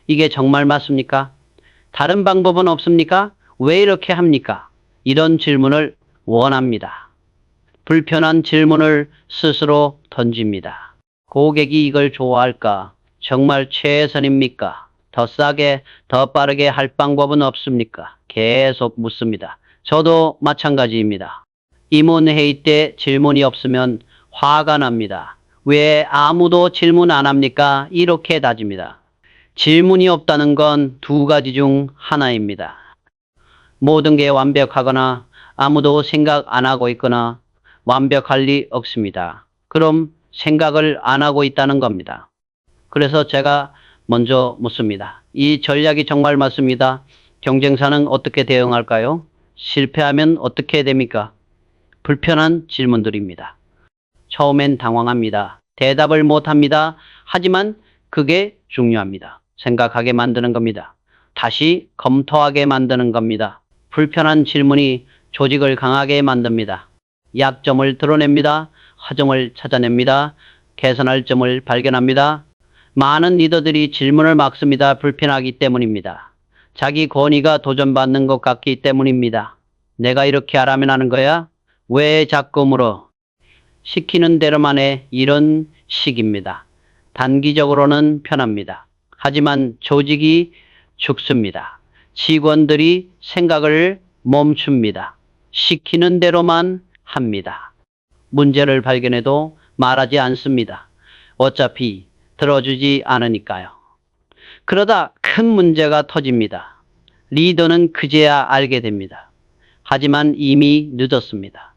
이게 정말 맞습니까? 다른 방법은 없습니까? 왜 이렇게 합니까? 이런 질문을 원합니다. 불편한 질문을 스스로 던집니다. 고객이 이걸 좋아할까? 정말 최선입니까? 더 싸게, 더 빠르게 할 방법은 없습니까? 계속 묻습니다. 저도 마찬가지입니다. 임원회의 때 질문이 없으면 화가 납니다. 왜 아무도 질문 안 합니까? 이렇게 따집니다. 질문이 없다는 건 두 가지 중 하나입니다. 모든 게 완벽하거나 아무도 생각 안 하고 있거나 완벽할 리 없습니다. 그럼 생각을 안 하고 있다는 겁니다. 그래서 제가 먼저 묻습니다. 이 전략이 정말 맞습니다. 경쟁사는 어떻게 대응할까요? 실패하면 어떻게 됩니까? 불편한 질문들입니다. 처음엔 당황합니다. 대답을 못합니다. 하지만 그게 중요합니다. 생각하게 만드는 겁니다. 다시 검토하게 만드는 겁니다. 불편한 질문이 조직을 강하게 만듭니다. 약점을 드러냅니다. 허점을 찾아냅니다. 개선할 점을 발견합니다. 많은 리더들이 질문을 막습니다. 불편하기 때문입니다. 자기 권위가 도전받는 것 같기 때문입니다. 내가 이렇게 하라면 하는 거야? 왜 자꾸 물어? 시키는 대로만 해. 이런 식입니다. 단기적으로는 편합니다. 하지만 조직이 죽습니다. 직원들이 생각을 멈춥니다. 시키는 대로만 합니다. 문제를 발견해도 말하지 않습니다. 어차피 들어주지 않으니까요. 그러다 큰 문제가 터집니다. 리더는 그제야 알게 됩니다. 하지만 이미 늦었습니다.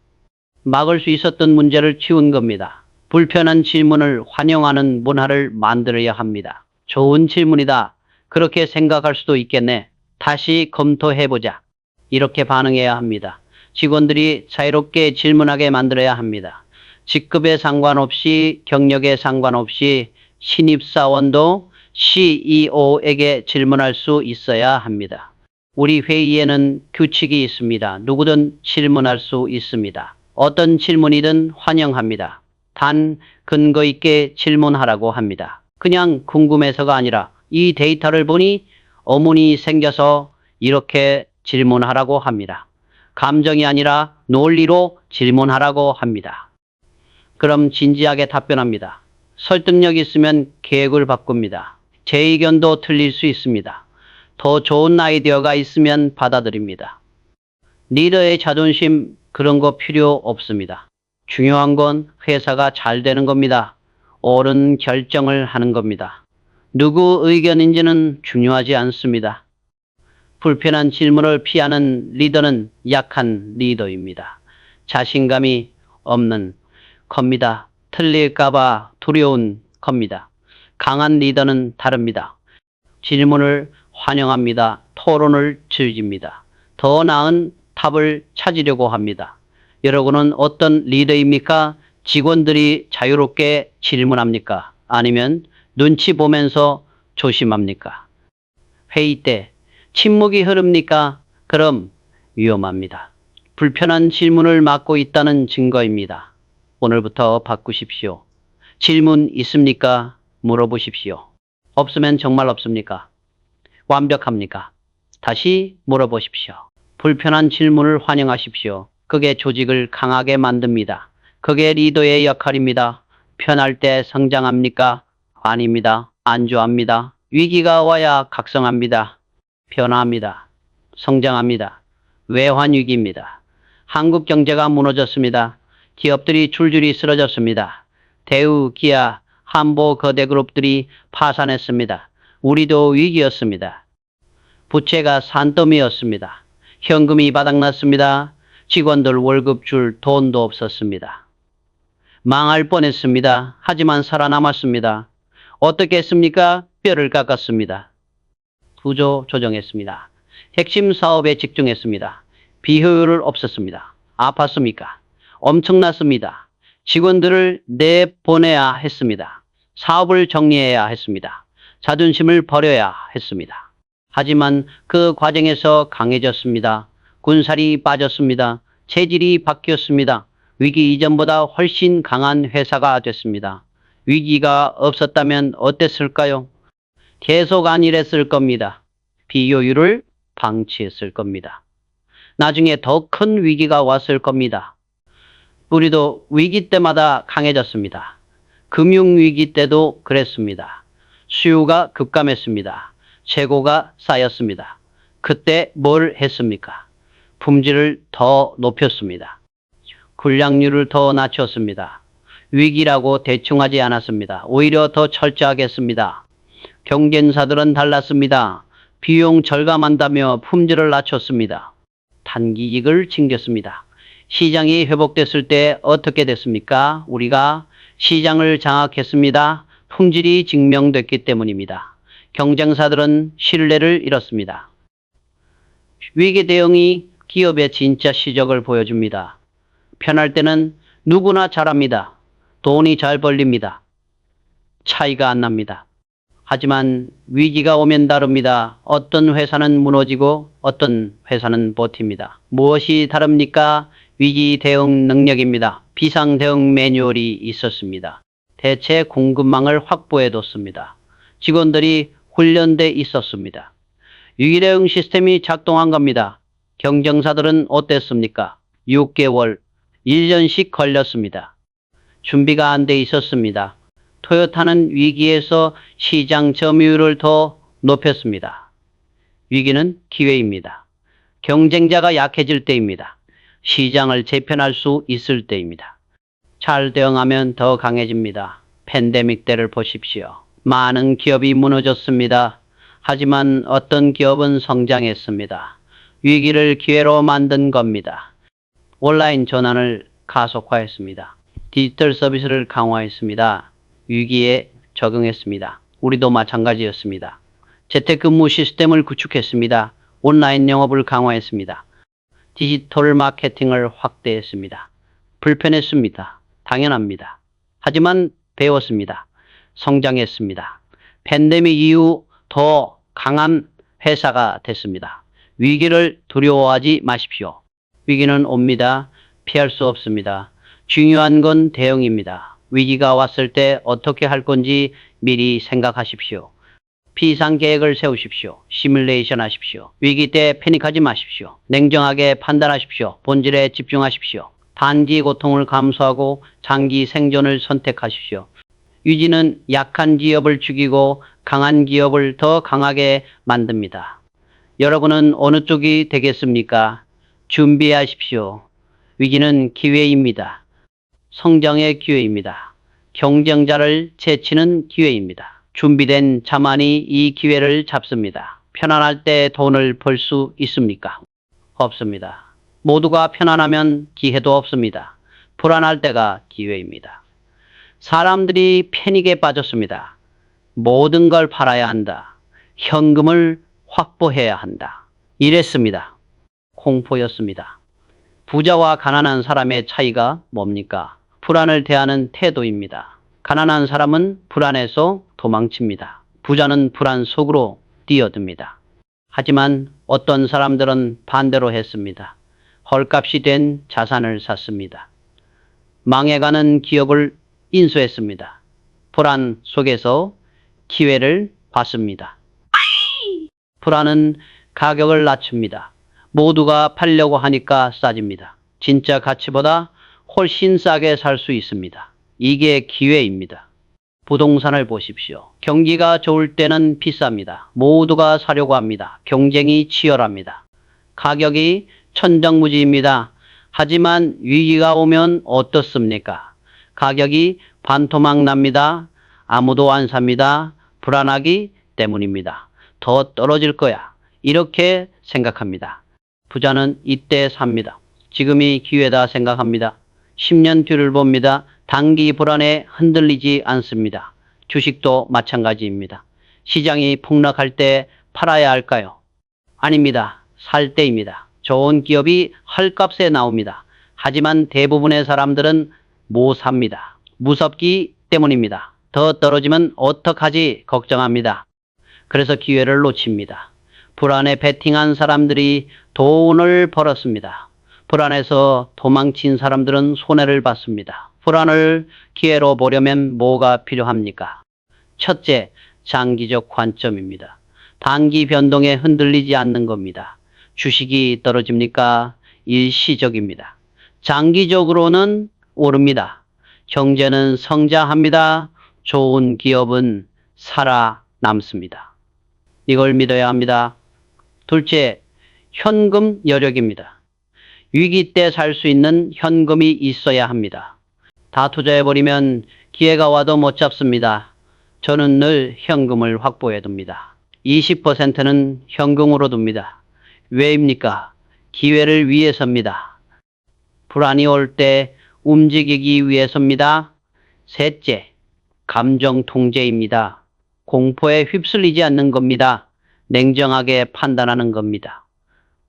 막을 수 있었던 문제를 치운 겁니다. 불편한 질문을 환영하는 문화를 만들어야 합니다. 좋은 질문이다. 그렇게 생각할 수도 있겠네. 다시 검토해보자. 이렇게 반응해야 합니다. 직원들이 자유롭게 질문하게 만들어야 합니다. 직급에 상관없이 경력에 상관없이 신입사원도 CEO에게 질문할 수 있어야 합니다. 우리 회의에는 규칙이 있습니다. 누구든 질문할 수 있습니다. 어떤 질문이든 환영합니다. 단 근거 있게 질문하라고 합니다. 그냥 궁금해서가 아니라 이 데이터를 보니 의문이 생겨서 이렇게 질문하라고 합니다. 감정이 아니라 논리로 질문하라고 합니다. 그럼 진지하게 답변합니다. 설득력 있으면 계획을 바꿉니다. 제 의견도 틀릴 수 있습니다. 더 좋은 아이디어가 있으면 받아들입니다. 리더의 자존심 그런 거 필요 없습니다. 중요한 건 회사가 잘 되는 겁니다. 옳은 결정을 하는 겁니다. 누구 의견인지는 중요하지 않습니다. 불편한 질문을 피하는 리더는 약한 리더입니다. 자신감이 없는 겁니다. 틀릴까봐 두려운 겁니다. 강한 리더는 다릅니다. 질문을 환영합니다. 토론을 즐깁니다. 더 나은 답을 찾으려고 합니다. 여러분은 어떤 리더입니까? 직원들이 자유롭게 질문합니까? 아니면 눈치 보면서 조심합니까? 회의 때 침묵이 흐릅니까? 그럼 위험합니다. 불편한 질문을 막고 있다는 증거입니다. 오늘부터 바꾸십시오. 질문 있습니까? 물어보십시오. 없으면 정말 없습니까? 완벽합니까? 다시 물어보십시오. 불편한 질문을 환영하십시오. 그게 조직을 강하게 만듭니다. 그게 리더의 역할입니다. 편할 때 성장합니까? 아닙니다. 안주합니다. 위기가 와야 각성합니다. 변화합니다. 성장합니다. 외환위기입니다. 한국 경제가 무너졌습니다. 기업들이 줄줄이 쓰러졌습니다. 대우, 기아, 한보 거대그룹들이 파산했습니다. 우리도 위기였습니다. 부채가 산더미였습니다. 현금이 바닥났습니다. 직원들 월급 줄 돈도 없었습니다. 망할 뻔했습니다. 하지만 살아남았습니다. 어떻게 했습니까? 뼈를 깎았습니다. 구조 조정했습니다. 핵심 사업에 집중했습니다. 비효율을 없앴습니다. 아팠습니까? 엄청났습니다. 직원들을 내보내야 했습니다. 사업을 정리해야 했습니다. 자존심을 버려야 했습니다. 하지만 그 과정에서 강해졌습니다. 군살이 빠졌습니다. 체질이 바뀌었습니다. 위기 이전보다 훨씬 강한 회사가 됐습니다. 위기가 없었다면 어땠을까요? 계속 안일했을 겁니다. 비효율을 방치했을 겁니다. 나중에 더 큰 위기가 왔을 겁니다. 우리도 위기 때마다 강해졌습니다. 금융위기 때도 그랬습니다. 수요가 급감했습니다. 재고가 쌓였습니다. 그때 뭘 했습니까? 품질을 더 높였습니다. 군량률을 더 낮췄습니다. 위기라고 대충하지 않았습니다. 오히려 더 철저하게 했습니다. 경쟁사들은 달랐습니다. 비용 절감한다며 품질을 낮췄습니다. 단기 이익을 챙겼습니다. 시장이 회복됐을 때 어떻게 됐습니까? 우리가 시장을 장악했습니다. 품질이 증명됐기 때문입니다. 경쟁사들은 신뢰를 잃었습니다. 위기 대응이 기업의 진짜 시적을 보여줍니다. 편할 때는 누구나 잘합니다. 돈이 잘 벌립니다. 차이가 안 납니다. 하지만 위기가 오면 다릅니다. 어떤 회사는 무너지고 어떤 회사는 버팁니다. 무엇이 다릅니까? 위기 대응 능력입니다. 비상 대응 매뉴얼이 있었습니다. 대체 공급망을 확보해뒀습니다. 직원들이 훈련돼 있었습니다. 위기 대응 시스템이 작동한 겁니다. 경쟁사들은 어땠습니까? 6개월, 1년씩 걸렸습니다. 준비가 안 돼 있었습니다. 토요타는 위기에서 시장 점유율을 더 높였습니다. 위기는 기회입니다. 경쟁자가 약해질 때입니다. 시장을 재편할 수 있을 때입니다. 잘 대응하면 더 강해집니다. 팬데믹 때를 보십시오. 많은 기업이 무너졌습니다. 하지만 어떤 기업은 성장했습니다. 위기를 기회로 만든 겁니다. 온라인 전환을 가속화했습니다. 디지털 서비스를 강화했습니다. 위기에 적응했습니다. 우리도 마찬가지였습니다. 재택근무 시스템을 구축했습니다. 온라인 영업을 강화했습니다. 디지털 마케팅을 확대했습니다. 불편했습니다. 당연합니다. 하지만 배웠습니다. 성장했습니다. 팬데믹 이후 더 강한 회사가 됐습니다. 위기를 두려워하지 마십시오. 위기는 옵니다. 피할 수 없습니다. 중요한 건 대응입니다. 위기가 왔을 때 어떻게 할 건지 미리 생각하십시오. 비상계획을 세우십시오. 시뮬레이션 하십시오. 위기 때 패닉하지 마십시오. 냉정하게 판단하십시오. 본질에 집중하십시오. 단기 고통을 감수하고 장기 생존을 선택하십시오. 위기는 약한 기업을 죽이고 강한 기업을 더 강하게 만듭니다. 여러분은 어느 쪽이 되겠습니까? 준비하십시오. 위기는 기회입니다. 성장의 기회입니다. 경쟁자를 제치는 기회입니다. 준비된 자만이 이 기회를 잡습니다. 편안할 때 돈을 벌 수 있습니까? 없습니다. 모두가 편안하면 기회도 없습니다. 불안할 때가 기회입니다. 사람들이 패닉에 빠졌습니다. 모든 걸 팔아야 한다. 현금을 확보해야 한다. 이랬습니다. 공포였습니다. 부자와 가난한 사람의 차이가 뭡니까? 불안을 대하는 태도입니다. 가난한 사람은 불안해서 도망칩니다. 부자는 불안 속으로 뛰어듭니다. 하지만 어떤 사람들은 반대로 했습니다. 헐값이 된 자산을 샀습니다. 망해가는 기업을 인수했습니다. 불안 속에서 기회를 봤습니다. 불안은 가격을 낮춥니다. 모두가 팔려고 하니까 싸집니다. 진짜 가치보다 훨씬 싸게 살 수 있습니다. 이게 기회입니다. 부동산을 보십시오. 경기가 좋을 때는 비쌉니다. 모두가 사려고 합니다. 경쟁이 치열합니다. 가격이 천정무지입니다. 하지만 위기가 오면 어떻습니까? 가격이 반토막 납니다. 아무도 안 삽니다. 불안하기 때문입니다. 더 떨어질 거야. 이렇게 생각합니다. 부자는 이때 삽니다. 지금이 기회다 생각합니다. 10년 뒤를 봅니다. 단기 불안에 흔들리지 않습니다. 주식도 마찬가지입니다. 시장이 폭락할 때 팔아야 할까요? 아닙니다. 살 때입니다. 좋은 기업이 헐값에 나옵니다. 하지만 대부분의 사람들은 못 삽니다. 무섭기 때문입니다. 더 떨어지면 어떡하지 걱정합니다. 그래서 기회를 놓칩니다. 불안에 베팅한 사람들이 돈을 벌었습니다. 불안해서 도망친 사람들은 손해를 봤습니다. 불안을 기회로 보려면 뭐가 필요합니까? 첫째, 장기적 관점입니다. 단기 변동에 흔들리지 않는 겁니다. 주식이 떨어집니까? 일시적입니다. 장기적으로는 오릅니다. 경제는 성장합니다. 좋은 기업은 살아남습니다. 이걸 믿어야 합니다. 둘째, 현금 여력입니다. 위기 때 살 수 있는 현금이 있어야 합니다. 다 투자해버리면 기회가 와도 못 잡습니다. 저는 늘 현금을 확보해 둡니다. 20%는 현금으로 둡니다. 왜입니까? 기회를 위해서입니다. 불안이 올 때 움직이기 위해서입니다. 셋째, 감정 통제입니다. 공포에 휩쓸리지 않는 겁니다. 냉정하게 판단하는 겁니다.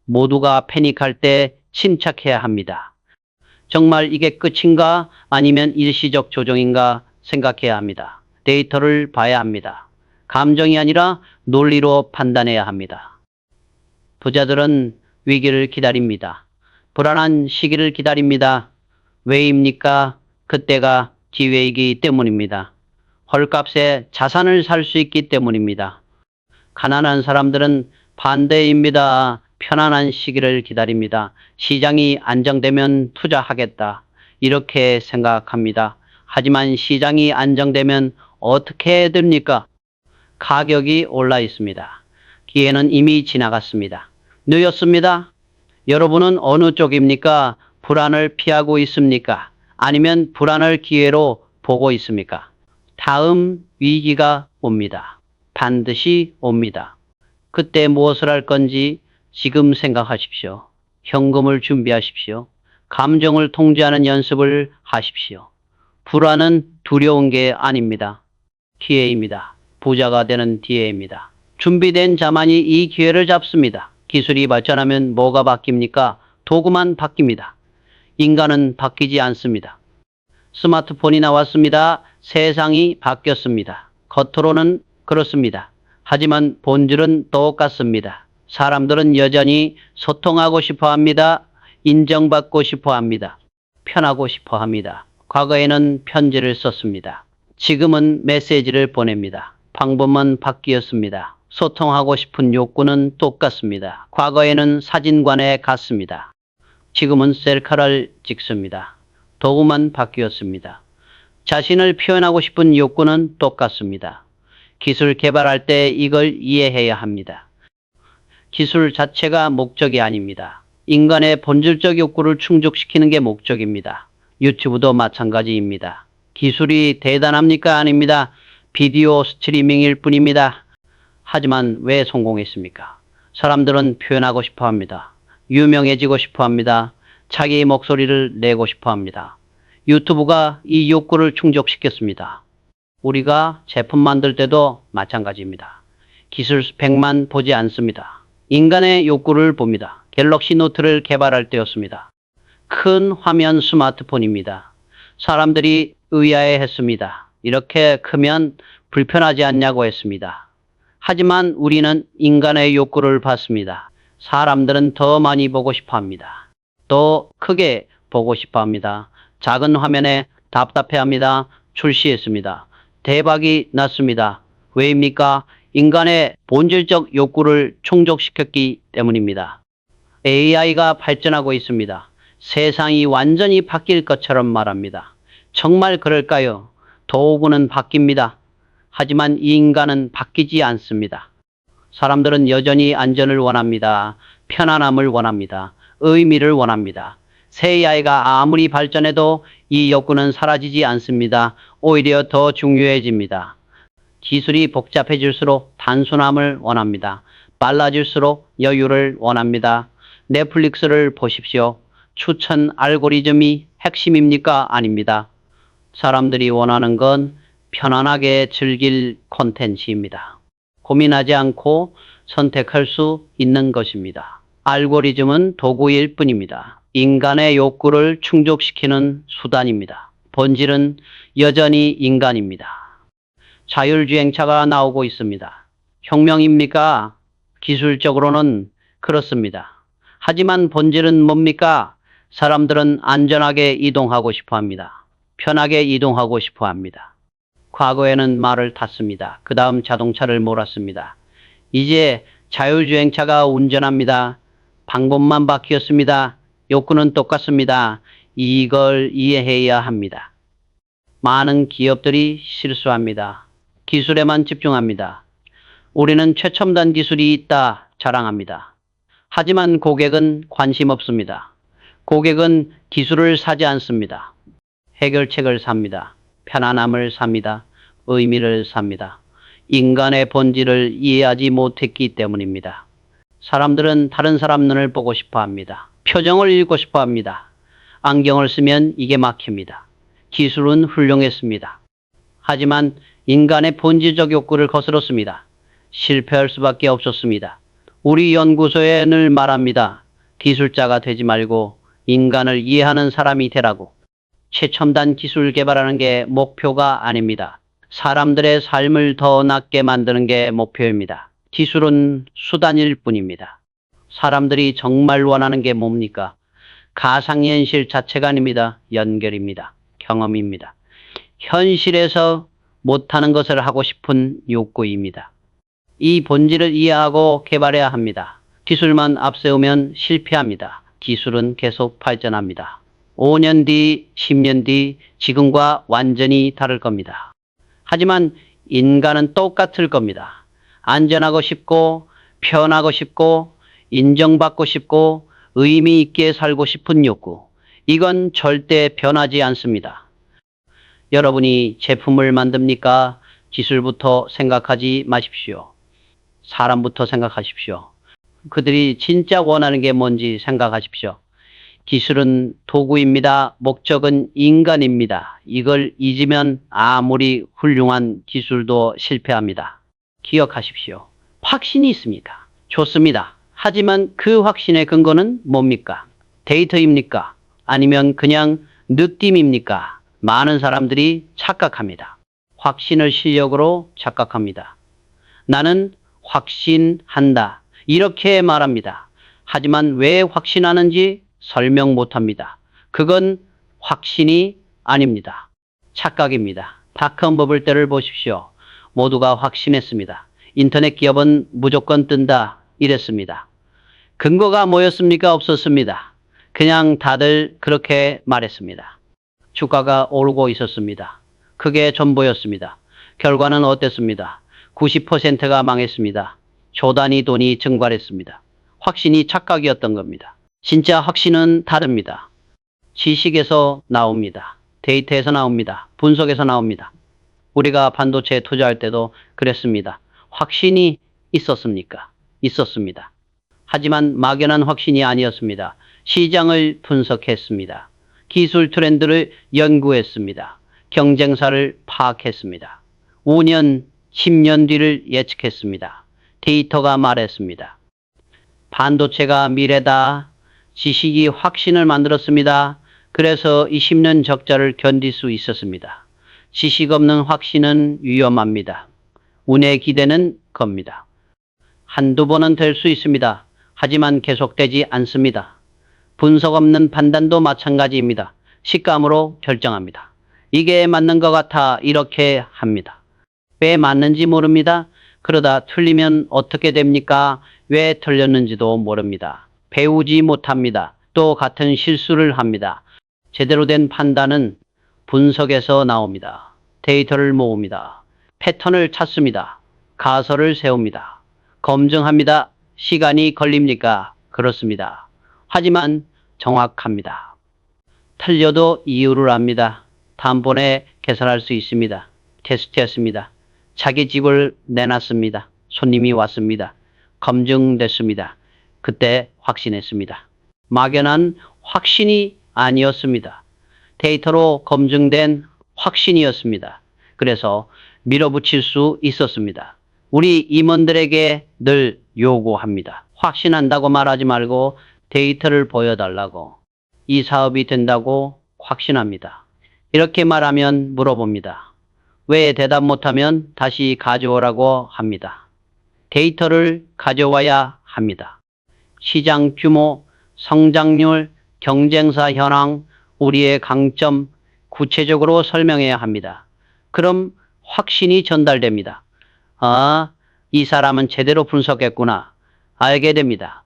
모두가 패닉할 때 침착해야 합니다. 정말 이게 끝인가 아니면 일시적 조정인가 생각해야 합니다. 데이터를 봐야 합니다. 감정이 아니라 논리로 판단해야 합니다. 부자들은 위기를 기다립니다. 불안한 시기를 기다립니다. 왜입니까? 그때가 기회이기 때문입니다. 헐값에 자산을 살 수 있기 때문입니다. 가난한 사람들은 반대입니다. 편안한 시기를 기다립니다. 시장이 안정되면 투자하겠다. 이렇게 생각합니다. 하지만 시장이 안정되면 어떻게 됩니까? 가격이 올라 있습니다. 기회는 이미 지나갔습니다. 늦었습니다. 여러분은 어느 쪽입니까? 불안을 피하고 있습니까? 아니면 불안을 기회로 보고 있습니까? 다음 위기가 옵니다. 반드시 옵니다. 그때 무엇을 할 건지 지금 생각하십시오. 현금을 준비하십시오. 감정을 통제하는 연습을 하십시오. 불안은 두려운 게 아닙니다. 기회입니다. 부자가 되는 기회입니다. 준비된 자만이 이 기회를 잡습니다. 기술이 발전하면 뭐가 바뀝니까? 도구만 바뀝니다. 인간은 바뀌지 않습니다. 스마트폰이 나왔습니다. 세상이 바뀌었습니다. 겉으로는 그렇습니다. 하지만 본질은 똑같습니다. 사람들은 여전히 소통하고 싶어 합니다. 인정받고 싶어 합니다. 편하고 싶어 합니다. 과거에는 편지를 썼습니다. 지금은 메시지를 보냅니다. 방법만 바뀌었습니다. 소통하고 싶은 욕구는 똑같습니다. 과거에는 사진관에 갔습니다. 지금은 셀카를 찍습니다. 도구만 바뀌었습니다. 자신을 표현하고 싶은 욕구는 똑같습니다. 기술 개발할 때 이걸 이해해야 합니다. 기술 자체가 목적이 아닙니다. 인간의 본질적 욕구를 충족시키는 게 목적입니다. 유튜브도 마찬가지입니다. 기술이 대단합니까? 아닙니다. 비디오 스트리밍일 뿐입니다. 하지만 왜 성공했습니까? 사람들은 표현하고 싶어 합니다. 유명해지고 싶어 합니다. 자기의 목소리를 내고 싶어 합니다. 유튜브가 이 욕구를 충족시켰습니다. 우리가 제품 만들 때도 마찬가지입니다. 기술 스펙만 보지 않습니다. 인간의 욕구를 봅니다. 갤럭시 노트를 개발할 때였습니다. 큰 화면 스마트폰입니다. 사람들이 의아해했습니다. 이렇게 크면 불편하지 않냐고 했습니다. 하지만 우리는 인간의 욕구를 봤습니다. 사람들은 더 많이 보고 싶어 합니다. 더 크게 보고 싶어 합니다. 작은 화면에 답답해 합니다. 출시했습니다. 대박이 났습니다. 왜입니까? 인간의 본질적 욕구를 충족시켰기 때문입니다. AI가 발전하고 있습니다. 세상이 완전히 바뀔 것처럼 말합니다. 정말 그럴까요? 도구는 바뀝니다. 하지만 이 인간은 바뀌지 않습니다. 사람들은 여전히 안전을 원합니다. 편안함을 원합니다. 의미를 원합니다. 새 AI가 아무리 발전해도 이 욕구는 사라지지 않습니다. 오히려 더 중요해집니다. 기술이 복잡해질수록 단순함을 원합니다. 빨라질수록 여유를 원합니다. 넷플릭스를 보십시오. 추천 알고리즘이 핵심입니까? 아닙니다. 사람들이 원하는 건 편안하게 즐길 콘텐츠입니다. 고민하지 않고 선택할 수 있는 것입니다. 알고리즘은 도구일 뿐입니다. 인간의 욕구를 충족시키는 수단입니다. 본질은 여전히 인간입니다. 자율주행차가 나오고 있습니다. 혁명입니까? 기술적으로는 그렇습니다. 하지만 본질은 뭡니까? 사람들은 안전하게 이동하고 싶어 합니다. 편하게 이동하고 싶어 합니다. 과거에는 말을 탔습니다. 그 다음 자동차를 몰았습니다. 이제 자율주행차가 운전합니다. 방법만 바뀌었습니다. 욕구는 똑같습니다. 이걸 이해해야 합니다. 많은 기업들이 실수합니다. 기술에만 집중합니다. 우리는 최첨단 기술이 있다 자랑합니다. 하지만 고객은 관심 없습니다. 고객은 기술을 사지 않습니다. 해결책을 삽니다. 편안함을 삽니다. 의미를 삽니다. 인간의 본질을 이해하지 못했기 때문입니다. 사람들은 다른 사람 눈을 보고 싶어 합니다. 표정을 읽고 싶어 합니다. 안경을 쓰면 이게 막힙니다. 기술은 훌륭했습니다. 하지만 인간의 본질적 욕구를 거스렀습니다. 실패할 수밖에 없었습니다. 우리 연구소에 늘 말합니다. 기술자가 되지 말고 인간을 이해하는 사람이 되라고. 최첨단 기술 개발하는 게 목표가 아닙니다. 사람들의 삶을 더 낫게 만드는 게 목표입니다. 기술은 수단일 뿐입니다. 사람들이 정말 원하는 게 뭡니까? 가상현실 자체가 아닙니다. 연결입니다. 경험입니다. 현실에서 못하는 것을 하고 싶은 욕구입니다. 이 본질을 이해하고 개발해야 합니다. 기술만 앞세우면 실패합니다. 기술은 계속 발전합니다. 5년 뒤, 10년 뒤, 지금과 완전히 다를 겁니다. 하지만 인간은 똑같을 겁니다. 안전하고 싶고, 편하고 싶고, 인정받고 싶고, 의미 있게 살고 싶은 욕구. 이건 절대 변하지 않습니다. 여러분이 제품을 만듭니까? 기술부터 생각하지 마십시오. 사람부터 생각하십시오. 그들이 진짜 원하는 게 뭔지 생각하십시오. 기술은 도구입니다. 목적은 인간입니다. 이걸 잊으면 아무리 훌륭한 기술도 실패합니다. 기억하십시오. 확신이 있습니까? 좋습니다. 하지만 그 확신의 근거는 뭡니까? 데이터입니까? 아니면 그냥 느낌입니까? 많은 사람들이 착각합니다. 확신을 실력으로 착각합니다. 나는 확신한다. 이렇게 말합니다. 하지만 왜 확신하는지 설명 못합니다. 그건 확신이 아닙니다. 착각입니다. 닷컴 버블 때를 보십시오. 모두가 확신했습니다. 인터넷 기업은 무조건 뜬다 이랬습니다. 근거가 뭐였습니까? 없었습니다. 그냥 다들 그렇게 말했습니다. 주가가 오르고 있었습니다. 그게 전부였습니다. 결과는 어땠습니다? 90%가 망했습니다. 조단위 돈이 증발했습니다. 확신이 착각이었던 겁니다. 진짜 확신은 다릅니다. 지식에서 나옵니다. 데이터에서 나옵니다. 분석에서 나옵니다. 우리가 반도체에 투자할 때도 그랬습니다. 확신이 있었습니까? 있었습니다. 하지만 막연한 확신이 아니었습니다. 시장을 분석했습니다. 기술 트렌드를 연구했습니다. 경쟁사를 파악했습니다. 5년, 10년 뒤를 예측했습니다. 데이터가 말했습니다. 반도체가 미래다. 지식이 확신을 만들었습니다. 그래서 20년 적자를 견딜 수 있었습니다. 지식 없는 확신은 위험합니다. 운에 기대는 겁니다. 한두 번은 될 수 있습니다. 하지만 계속되지 않습니다. 분석 없는 판단도 마찬가지입니다. 식감으로 결정합니다. 이게 맞는 것 같아 이렇게 합니다. 왜 맞는지 모릅니다. 그러다 틀리면 어떻게 됩니까? 왜 틀렸는지도 모릅니다. 배우지 못합니다. 또 같은 실수를 합니다. 제대로 된 판단은 분석에서 나옵니다. 데이터를 모읍니다. 패턴을 찾습니다. 가설을 세웁니다. 검증합니다. 시간이 걸립니까? 그렇습니다. 하지만 정확합니다. 틀려도 이유를 압니다. 단번에 개선할 수 있습니다. 테스트했습니다. 자기 집을 내놨습니다. 손님이 왔습니다. 검증됐습니다. 그때 확신했습니다. 막연한 확신이 아니었습니다. 데이터로 검증된 확신이었습니다. 그래서 밀어붙일 수 있었습니다. 우리 임원들에게 늘 요구합니다. 확신한다고 말하지 말고 데이터를 보여달라고. 이 사업이 된다고 확신합니다. 이렇게 말하면 물어봅니다. 왜 대답 못하면 다시 가져오라고 합니다. 데이터를 가져와야 합니다. 시장 규모, 성장률, 경쟁사 현황, 우리의 강점 구체적으로 설명해야 합니다. 그럼 확신이 전달됩니다. 아, 이 사람은 제대로 분석했구나. 알게 됩니다.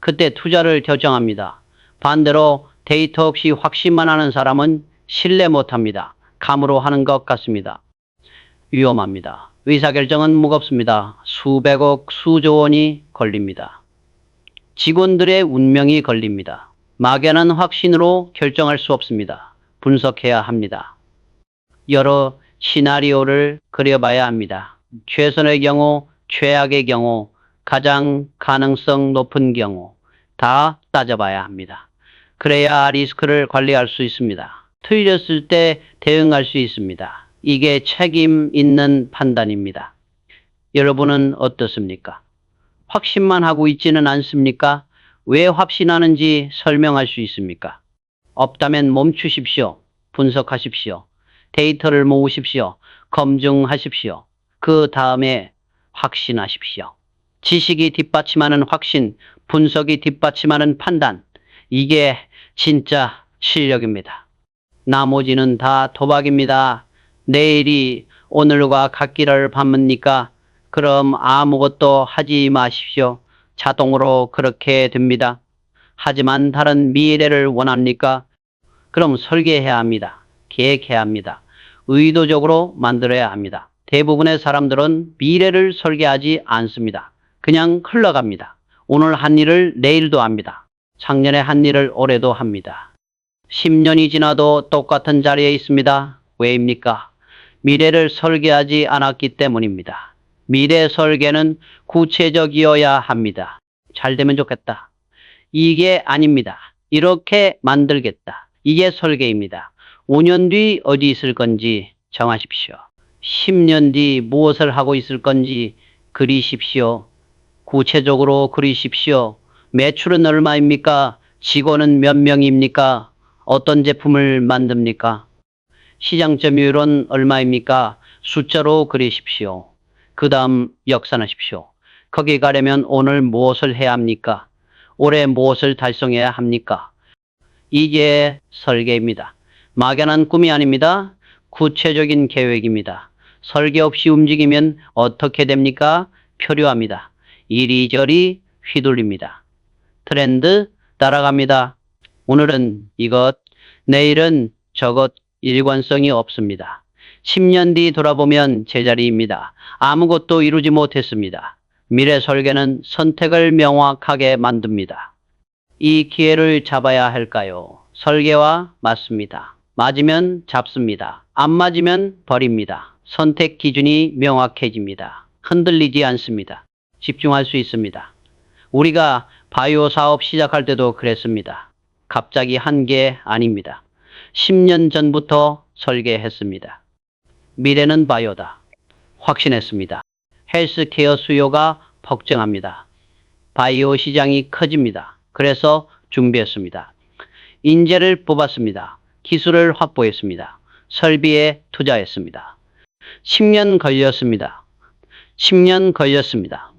그때 투자를 결정합니다. 반대로 데이터 없이 확신만 하는 사람은 신뢰 못합니다. 감으로 하는 것 같습니다. 위험합니다. 의사결정은 무겁습니다. 수백억, 수조 원이 걸립니다. 직원들의 운명이 걸립니다. 막연한 확신으로 결정할 수 없습니다. 분석해야 합니다. 여러 시나리오를 그려봐야 합니다. 최선의 경우, 최악의 경우, 가장 가능성 높은 경우 다 따져봐야 합니다. 그래야 리스크를 관리할 수 있습니다. 틀렸을 때 대응할 수 있습니다. 이게 책임 있는 판단입니다. 여러분은 어떻습니까? 확신만 하고 있지는 않습니까? 왜 확신하는지 설명할 수 있습니까? 없다면 멈추십시오. 분석하십시오. 데이터를 모으십시오. 검증하십시오. 그 다음에 확신하십시오. 지식이 뒷받침하는 확신, 분석이 뒷받침하는 판단. 이게 진짜 실력입니다. 나머지는 다 도박입니다. 내일이 오늘과 같기를 바랍니까? 그럼 아무것도 하지 마십시오. 자동으로 그렇게 됩니다. 하지만 다른 미래를 원합니까? 그럼 설계해야 합니다. 계획해야 합니다. 의도적으로 만들어야 합니다. 대부분의 사람들은 미래를 설계하지 않습니다. 그냥 흘러갑니다. 오늘 한 일을 내일도 합니다. 작년에 한 일을 올해도 합니다. 10년이 지나도 똑같은 자리에 있습니다. 왜입니까? 미래를 설계하지 않았기 때문입니다. 미래 설계는 구체적이어야 합니다. 잘 되면 좋겠다. 이게 아닙니다. 이렇게 만들겠다. 이게 설계입니다. 5년 뒤 어디 있을 건지 정하십시오. 10년 뒤 무엇을 하고 있을 건지 그리십시오. 구체적으로 그리십시오. 매출은 얼마입니까? 직원은 몇 명입니까? 어떤 제품을 만듭니까? 시장 점유율은 얼마입니까? 숫자로 그리십시오. 그 다음 역산하십시오. 거기 가려면 오늘 무엇을 해야 합니까? 올해 무엇을 달성해야 합니까? 이게 설계입니다. 막연한 꿈이 아닙니다. 구체적인 계획입니다. 설계 없이 움직이면 어떻게 됩니까? 표류합니다. 이리저리 휘둘립니다. 트렌드 따라갑니다. 오늘은 이것, 내일은 저것, 일관성이 없습니다. 10년 뒤 돌아보면 제자리입니다. 아무것도 이루지 못했습니다. 미래 설계는 선택을 명확하게 만듭니다. 이 기회를 잡아야 할까요? 설계와 맞습니다. 맞으면 잡습니다. 안 맞으면 버립니다. 선택 기준이 명확해집니다. 흔들리지 않습니다. 집중할 수 있습니다. 우리가 바이오 사업 시작할 때도 그랬습니다. 갑자기 한 게 아닙니다. 10년 전부터 설계했습니다. 미래는 바이오다. 확신했습니다. 헬스케어 수요가 폭증합니다. 바이오 시장이 커집니다. 그래서 준비했습니다. 인재를 뽑았습니다. 기술을 확보했습니다. 설비에 투자했습니다. 10년 걸렸습니다. 10년 걸렸습니다.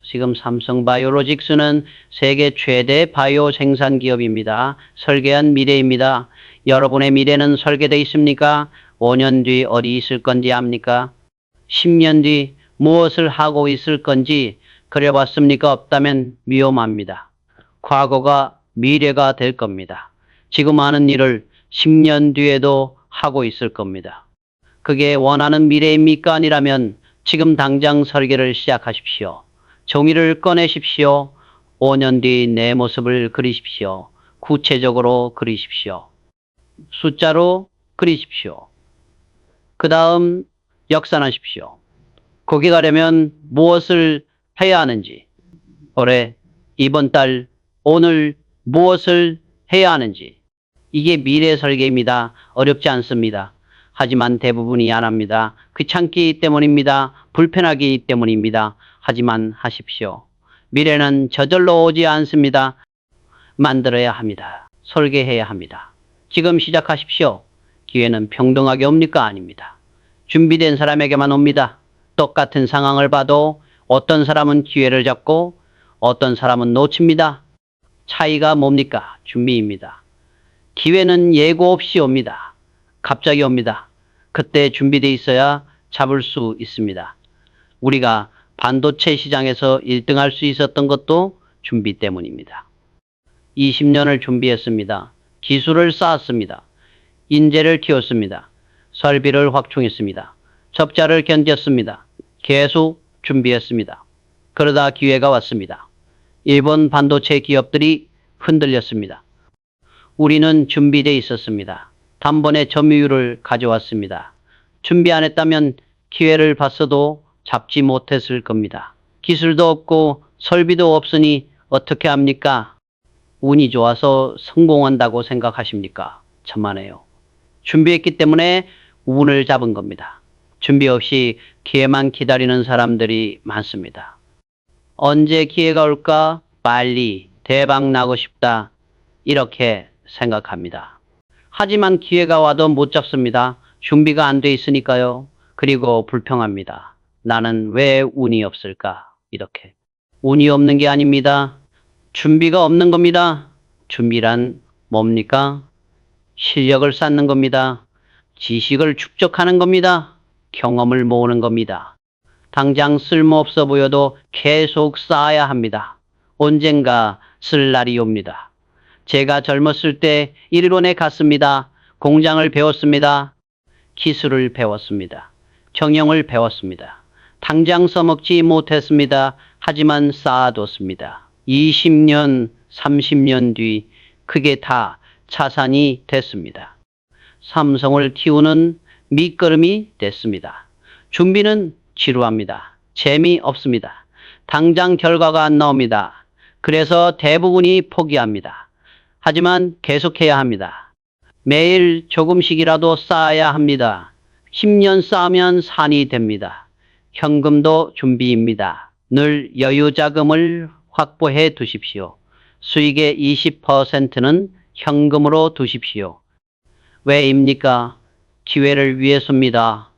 지금 삼성바이오로직스는 세계 최대 바이오 생산 기업입니다. 설계한 미래입니다. 여러분의 미래는 설계되어 있습니까? 5년 뒤 어디 있을 건지 압니까? 10년 뒤 무엇을 하고 있을 건지 그려봤습니까? 없다면 위험합니다. 과거가 미래가 될 겁니다. 지금 하는 일을 10년 뒤에도 하고 있을 겁니다. 그게 원하는 미래입니까? 아니라면 지금 당장 설계를 시작하십시오. 종이를 꺼내십시오. 5년 뒤 내 모습을 그리십시오. 구체적으로 그리십시오. 숫자로 그리십시오. 그 다음 역산하십시오. 거기 가려면 무엇을 해야 하는지, 올해, 이번 달, 오늘 무엇을 해야 하는지. 이게 미래 설계입니다. 어렵지 않습니다. 하지만 대부분이 안 합니다. 귀찮기 때문입니다. 불편하기 때문입니다. 하지만 하십시오. 미래는 저절로 오지 않습니다. 만들어야 합니다. 설계해야 합니다. 지금 시작하십시오. 기회는 평등하게 옵니까? 아닙니다. 준비된 사람에게만 옵니다. 똑같은 상황을 봐도 어떤 사람은 기회를 잡고 어떤 사람은 놓칩니다. 차이가 뭡니까? 준비입니다. 기회는 예고 없이 옵니다. 갑자기 옵니다. 그때 준비되어 있어야 잡을 수 있습니다. 우리가 반도체 시장에서 1등할 수 있었던 것도 준비 때문입니다. 20년을 준비했습니다. 기술을 쌓았습니다. 인재를 키웠습니다. 설비를 확충했습니다. 적자를 견뎠습니다. 계속 준비했습니다. 그러다 기회가 왔습니다. 일본 반도체 기업들이 흔들렸습니다. 우리는 준비되어 있었습니다. 단번에 점유율을 가져왔습니다. 준비 안 했다면 기회를 봤어도 잡지 못했을 겁니다. 기술도 없고 설비도 없으니 어떻게 합니까? 운이 좋아서 성공한다고 생각하십니까? 천만에요. 준비했기 때문에 운을 잡은 겁니다. 준비 없이 기회만 기다리는 사람들이 많습니다. 언제 기회가 올까? 빨리 대박 나고 싶다. 이렇게 생각합니다. 하지만 기회가 와도 못 잡습니다. 준비가 안 돼 있으니까요. 그리고 불평합니다. 나는 왜 운이 없을까? 이렇게. 운이 없는 게 아닙니다. 준비가 없는 겁니다. 준비란 뭡니까? 실력을 쌓는 겁니다. 지식을 축적하는 겁니다. 경험을 모으는 겁니다. 당장 쓸모없어 보여도 계속 쌓아야 합니다. 언젠가 쓸 날이 옵니다. 제가 젊었을 때 일본에 갔습니다. 공장을 배웠습니다. 기술을 배웠습니다. 경영을 배웠습니다. 당장 써먹지 못했습니다. 하지만 쌓아뒀습니다. 20년, 30년 뒤 그게 다 자산이 됐습니다. 삼성을 키우는 밑거름이 됐습니다. 준비는 지루합니다. 재미없습니다. 당장 결과가 안 나옵니다. 그래서 대부분이 포기합니다. 하지만 계속해야 합니다. 매일 조금씩이라도 쌓아야 합니다. 10년 쌓으면 산이 됩니다. 현금도 준비입니다. 늘 여유 자금을 확보해 두십시오. 수익의 20%는 현금으로 두십시오. 왜입니까? 기회를 위해서입니다.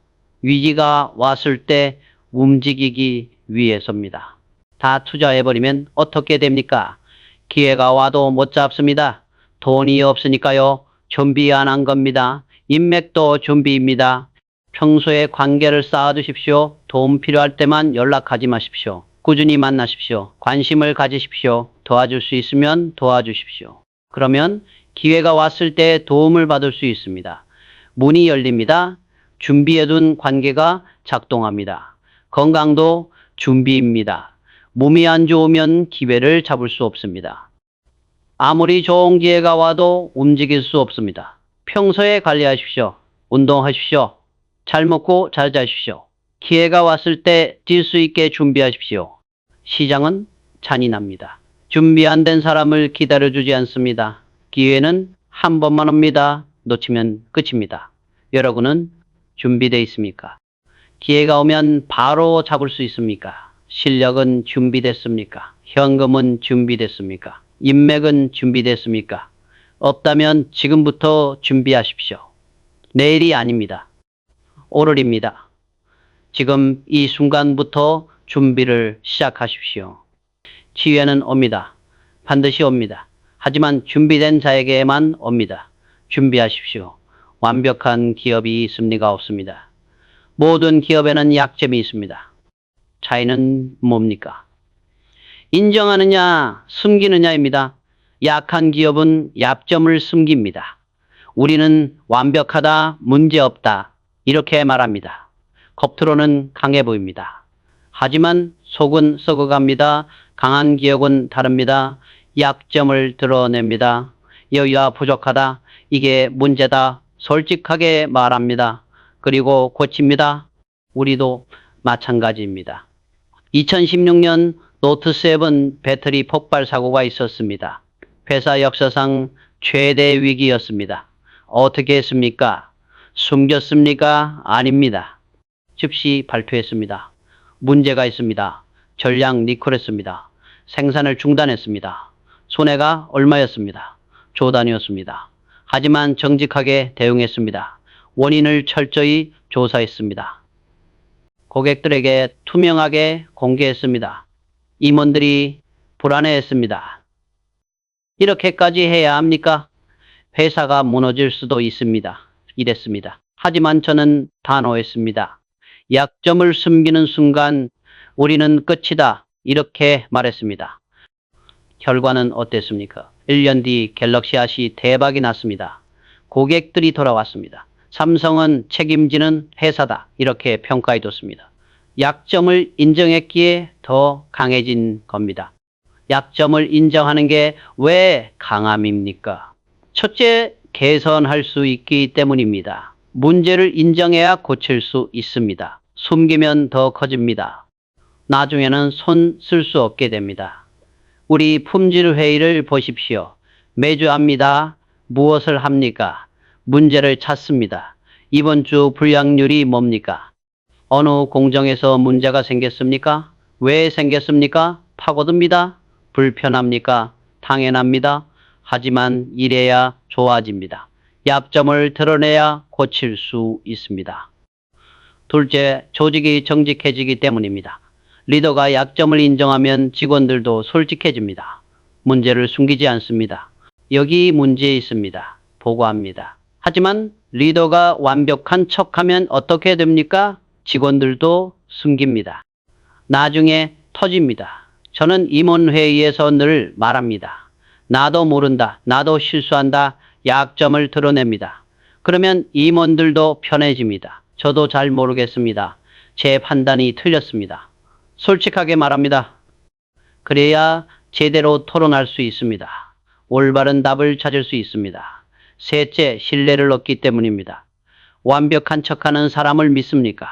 위기가 왔을 때 움직이기 위해서입니다. 다 투자해버리면 어떻게 됩니까? 기회가 와도 못 잡습니다. 돈이 없으니까요. 준비 안 한 겁니다. 인맥도 준비입니다. 평소에 관계를 쌓아두십시오. 도움 필요할 때만 연락하지 마십시오. 꾸준히 만나십시오. 관심을 가지십시오. 도와줄 수 있으면 도와주십시오. 그러면 기회가 왔을 때 도움을 받을 수 있습니다. 문이 열립니다. 준비해둔 관계가 작동합니다. 건강도 준비입니다. 몸이 안 좋으면 기회를 잡을 수 없습니다. 아무리 좋은 기회가 와도 움직일 수 없습니다. 평소에 관리하십시오. 운동하십시오. 잘 먹고 잘 자십시오. 기회가 왔을 때 뛸 수 있게 준비하십시오. 시장은 잔인합니다. 준비 안 된 사람을 기다려주지 않습니다. 기회는 한 번만 옵니다. 놓치면 끝입니다. 여러분은 준비되어 있습니까? 기회가 오면 바로 잡을 수 있습니까? 실력은 준비됐습니까? 현금은 준비됐습니까? 인맥은 준비됐습니까? 없다면 지금부터 준비하십시오. 내일이 아닙니다. 오늘입니다. 지금 이 순간부터 준비를 시작하십시오. 기회는 옵니다. 반드시 옵니다. 하지만 준비된 자에게만 옵니다. 준비하십시오. 완벽한 기업이 있습니까? 없습니다. 모든 기업에는 약점이 있습니다. 차이는 뭡니까? 인정하느냐, 숨기느냐입니다. 약한 기업은 약점을 숨깁니다. 우리는 완벽하다, 문제없다, 이렇게 말합니다. 겉으로는 강해 보입니다. 하지만 속은 썩어갑니다. 강한 기업은 다릅니다. 약점을 드러냅니다. 여유가 부족하다, 이게 문제다, 솔직하게 말합니다. 그리고 고칩니다. 우리도 마찬가지입니다. 2016년 노트7 배터리 폭발 사고가 있었습니다. 회사 역사상 최대 위기였습니다. 어떻게 했습니까? 숨겼습니까? 아닙니다. 즉시 발표했습니다. 문제가 있습니다. 전량 리콜했습니다. 생산을 중단했습니다. 손해가 얼마였습니다. 조 단위였습니다. 하지만 정직하게 대응했습니다. 원인을 철저히 조사했습니다. 고객들에게 투명하게 공개했습니다. 임원들이 불안해했습니다. 이렇게까지 해야 합니까? 회사가 무너질 수도 있습니다. 이랬습니다. 하지만 저는 단호했습니다. 약점을 숨기는 순간 우리는 끝이다. 이렇게 말했습니다. 결과는 어땠습니까? 1년 뒤 갤럭시 앗이 대박이 났습니다. 고객들이 돌아왔습니다. 삼성은 책임지는 회사다. 이렇게 평가해줬습니다. 약점을 인정했기에 더 강해진 겁니다. 약점을 인정하는 게 왜 강함입니까? 첫째, 개선할 수 있기 때문입니다. 문제를 인정해야 고칠 수 있습니다. 숨기면 더 커집니다. 나중에는 손 쓸 수 없게 됩니다. 우리 품질 회의를 보십시오. 매주 합니다. 무엇을 합니까? 문제를 찾습니다. 이번 주 불량률이 뭡니까? 어느 공정에서 문제가 생겼습니까? 왜 생겼습니까? 파고듭니다. 불편합니까? 당연합니다. 하지만 이래야 좋아집니다. 약점을 드러내야 고칠 수 있습니다. 둘째, 조직이 정직해지기 때문입니다. 리더가 약점을 인정하면 직원들도 솔직해집니다. 문제를 숨기지 않습니다. 여기 문제 있습니다. 보고합니다. 하지만 리더가 완벽한 척하면 어떻게 됩니까? 직원들도 숨깁니다. 나중에 터집니다. 저는 임원회의에서 늘 말합니다. 나도 모른다. 나도 실수한다. 약점을 드러냅니다. 그러면 임원들도 편해집니다. 저도 잘 모르겠습니다. 제 판단이 틀렸습니다. 솔직하게 말합니다. 그래야 제대로 토론할 수 있습니다. 올바른 답을 찾을 수 있습니다. 셋째, 신뢰를 얻기 때문입니다. 완벽한 척하는 사람을 믿습니까?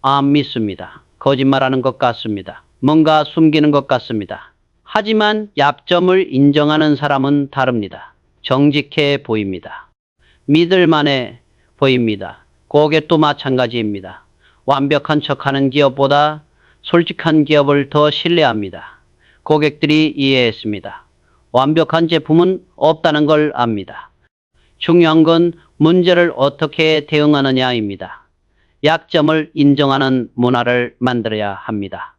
안 믿습니다. 거짓말하는 것 같습니다. 뭔가 숨기는 것 같습니다. 하지만 약점을 인정하는 사람은 다릅니다. 정직해 보입니다. 믿을만해 보입니다. 고객도 마찬가지입니다. 완벽한 척하는 기업보다 솔직한 기업을 더 신뢰합니다. 고객들이 이해했습니다. 완벽한 제품은 없다는 걸 압니다. 중요한 건 문제를 어떻게 대응하느냐입니다. 약점을 인정하는 문화를 만들어야 합니다.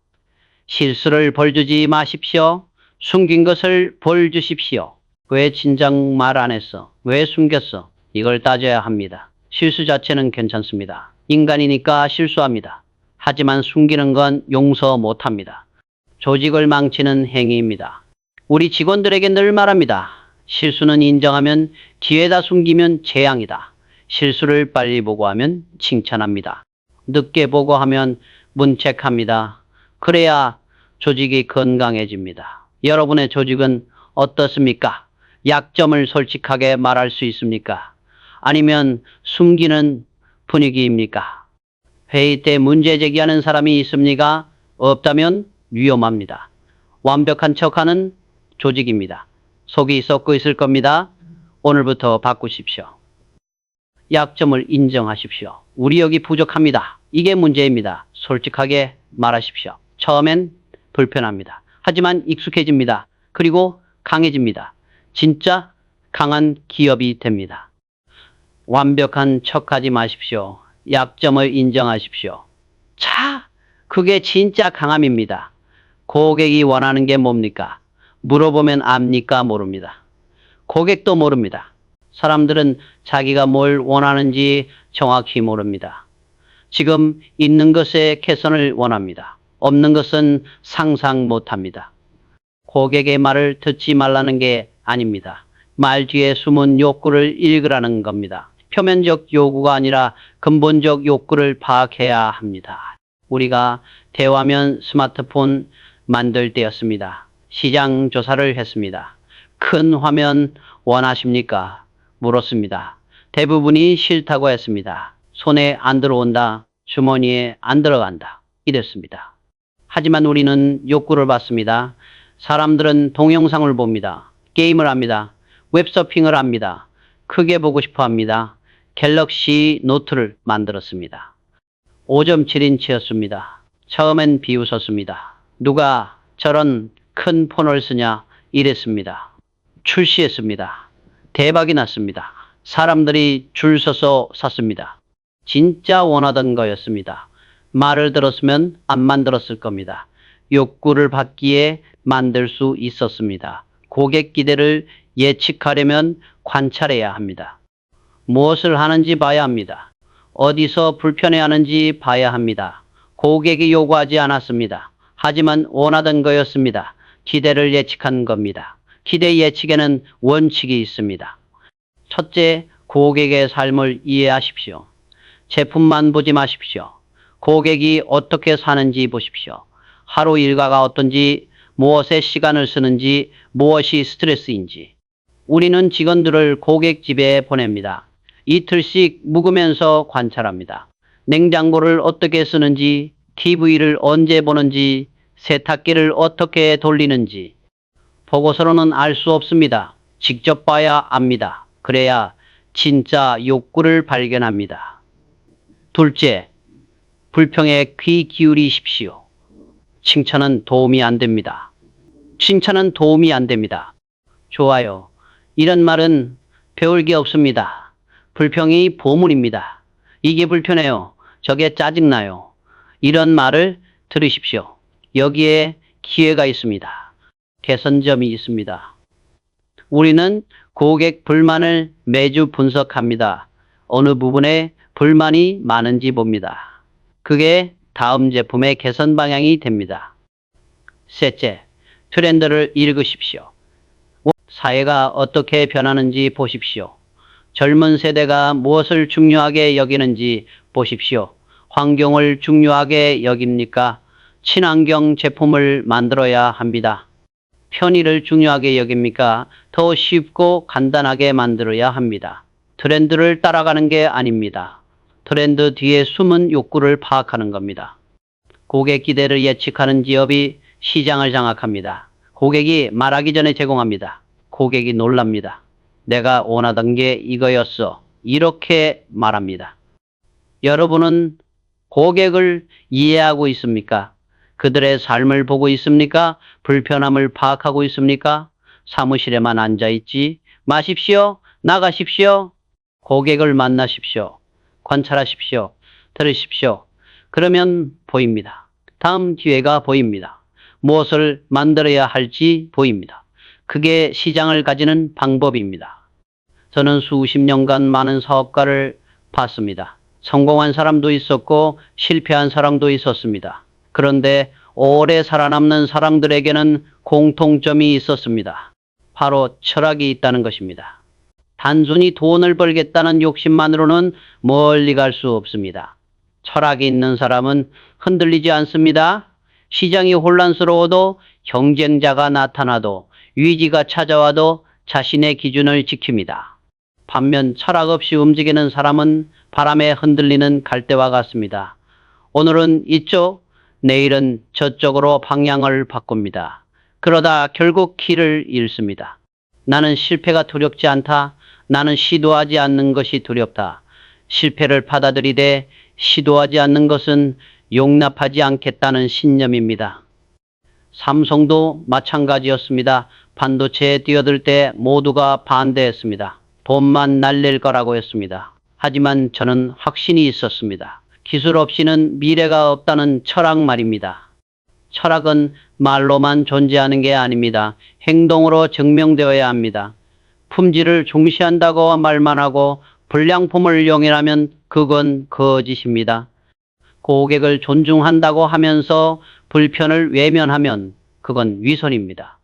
실수를 벌주지 마십시오. 숨긴 것을 벌주십시오. 왜 진작 말 안 했어? 왜 숨겼어? 이걸 따져야 합니다. 실수 자체는 괜찮습니다. 인간이니까 실수합니다. 하지만 숨기는 건 용서 못합니다. 조직을 망치는 행위입니다. 우리 직원들에게 늘 말합니다. 실수는 인정하면 뒤에다 숨기면 재앙이다. 실수를 빨리 보고하면 칭찬합니다. 늦게 보고하면 문책합니다. 그래야 조직이 건강해집니다. 여러분의 조직은 어떻습니까? 약점을 솔직하게 말할 수 있습니까? 아니면 숨기는 분위기입니까? 회의 때 문제 제기하는 사람이 있습니까? 없다면 위험합니다. 완벽한 척하는 조직입니다. 속이 썩고 있을 겁니다. 오늘부터 바꾸십시오. 약점을 인정하십시오. 우리 여기 부족합니다. 이게 문제입니다. 솔직하게 말하십시오. 처음엔 불편합니다. 하지만 익숙해집니다. 그리고 강해집니다. 진짜 강한 기업이 됩니다. 완벽한 척하지 마십시오. 약점을 인정하십시오. 자, 그게 진짜 강함입니다. 고객이 원하는 게 뭡니까? 물어보면 압니까? 모릅니다. 고객도 모릅니다. 사람들은 자기가 뭘 원하는지 정확히 모릅니다. 지금 있는 것의 개선을 원합니다. 없는 것은 상상 못합니다. 고객의 말을 듣지 말라는 게 아닙니다. 말 뒤에 숨은 욕구를 읽으라는 겁니다. 표면적 요구가 아니라 근본적 욕구를 파악해야 합니다. 우리가 대화면 스마트폰 만들 때였습니다. 시장 조사를 했습니다. 큰 화면 원하십니까? 물었습니다. 대부분이 싫다고 했습니다. 손에 안 들어온다. 주머니에 안 들어간다. 이랬습니다. 하지만 우리는 욕구를 받습니다. 사람들은 동영상을 봅니다. 게임을 합니다. 웹서핑을 합니다. 크게 보고 싶어 합니다. 갤럭시 노트를 만들었습니다. 5.7인치였습니다. 처음엔 비웃었습니다. 누가 저런 큰 폰을 쓰냐 이랬습니다. 출시했습니다. 대박이 났습니다. 사람들이 줄 서서 샀습니다. 진짜 원하던 거였습니다. 말을 들었으면 안 만들었을 겁니다. 욕구를 받기에 만들 수 있었습니다. 고객 기대를 예측하려면 관찰해야 합니다. 무엇을 하는지 봐야 합니다. 어디서 불편해하는지 봐야 합니다. 고객이 요구하지 않았습니다. 하지만 원하던 거였습니다. 기대를 예측한 겁니다. 기대 예측에는 원칙이 있습니다. 첫째, 고객의 삶을 이해하십시오. 제품만 보지 마십시오. 고객이 어떻게 사는지 보십시오. 하루 일과가 어떤지, 무엇에 시간을 쓰는지, 무엇이 스트레스인지. 우리는 직원들을 고객 집에 보냅니다. 이틀씩 묵으면서 관찰합니다. 냉장고를 어떻게 쓰는지, TV를 언제 보는지, 세탁기를 어떻게 돌리는지. 보고서로는 알 수 없습니다. 직접 봐야 압니다. 그래야 진짜 욕구를 발견합니다. 둘째, 불평에 귀 기울이십시오. 칭찬은 도움이 안 됩니다. 칭찬은 도움이 안 됩니다. 좋아요. 이런 말은 배울 게 없습니다. 불평이 보물입니다. 이게 불편해요. 저게 짜증나요. 이런 말을 들으십시오. 여기에 기회가 있습니다. 개선점이 있습니다. 우리는 고객 불만을 매주 분석합니다. 어느 부분에 불만이 많은지 봅니다. 그게 다음 제품의 개선 방향이 됩니다. 셋째, 트렌드를 읽으십시오. 사회가 어떻게 변하는지 보십시오. 젊은 세대가 무엇을 중요하게 여기는지 보십시오. 환경을 중요하게 여깁니까? 친환경 제품을 만들어야 합니다. 편의를 중요하게 여깁니까? 더 쉽고 간단하게 만들어야 합니다. 트렌드를 따라가는 게 아닙니다. 트렌드 뒤에 숨은 욕구를 파악하는 겁니다. 고객 기대를 예측하는 기업이 시장을 장악합니다. 고객이 말하기 전에 제공합니다. 고객이 놀랍니다. 내가 원하던 게 이거였어. 이렇게 말합니다. 여러분은 고객을 이해하고 있습니까? 그들의 삶을 보고 있습니까? 불편함을 파악하고 있습니까? 사무실에만 앉아있지 마십시오. 나가십시오. 고객을 만나십시오. 관찰하십시오. 들으십시오. 그러면 보입니다. 다음 기회가 보입니다. 무엇을 만들어야 할지 보입니다. 그게 시장을 가지는 방법입니다. 저는 수십 년간 많은 사업가를 봤습니다. 성공한 사람도 있었고 실패한 사람도 있었습니다. 그런데 오래 살아남는 사람들에게는 공통점이 있었습니다. 바로 철학이 있다는 것입니다. 단순히 돈을 벌겠다는 욕심만으로는 멀리 갈 수 없습니다. 철학이 있는 사람은 흔들리지 않습니다. 시장이 혼란스러워도 경쟁자가 나타나도 위기가 찾아와도 자신의 기준을 지킵니다. 반면 철학 없이 움직이는 사람은 바람에 흔들리는 갈대와 같습니다. 오늘은 이쪽, 내일은 저쪽으로 방향을 바꿉니다. 그러다 결국 길을 잃습니다. 나는 실패가 두렵지 않다. 나는 시도하지 않는 것이 두렵다. 실패를 받아들이되 시도하지 않는 것은 용납하지 않겠다는 신념입니다. 삼성도 마찬가지였습니다. 반도체에 뛰어들 때 모두가 반대했습니다. 돈만 날릴 거라고 했습니다. 하지만 저는 확신이 있었습니다. 기술 없이는 미래가 없다는 철학 말입니다. 철학은 말로만 존재하는 게 아닙니다. 행동으로 증명되어야 합니다. 품질을 중시한다고 말만 하고 불량품을 용인하면 그건 거짓입니다. 고객을 존중한다고 하면서 불편을 외면하면 그건 위선입니다.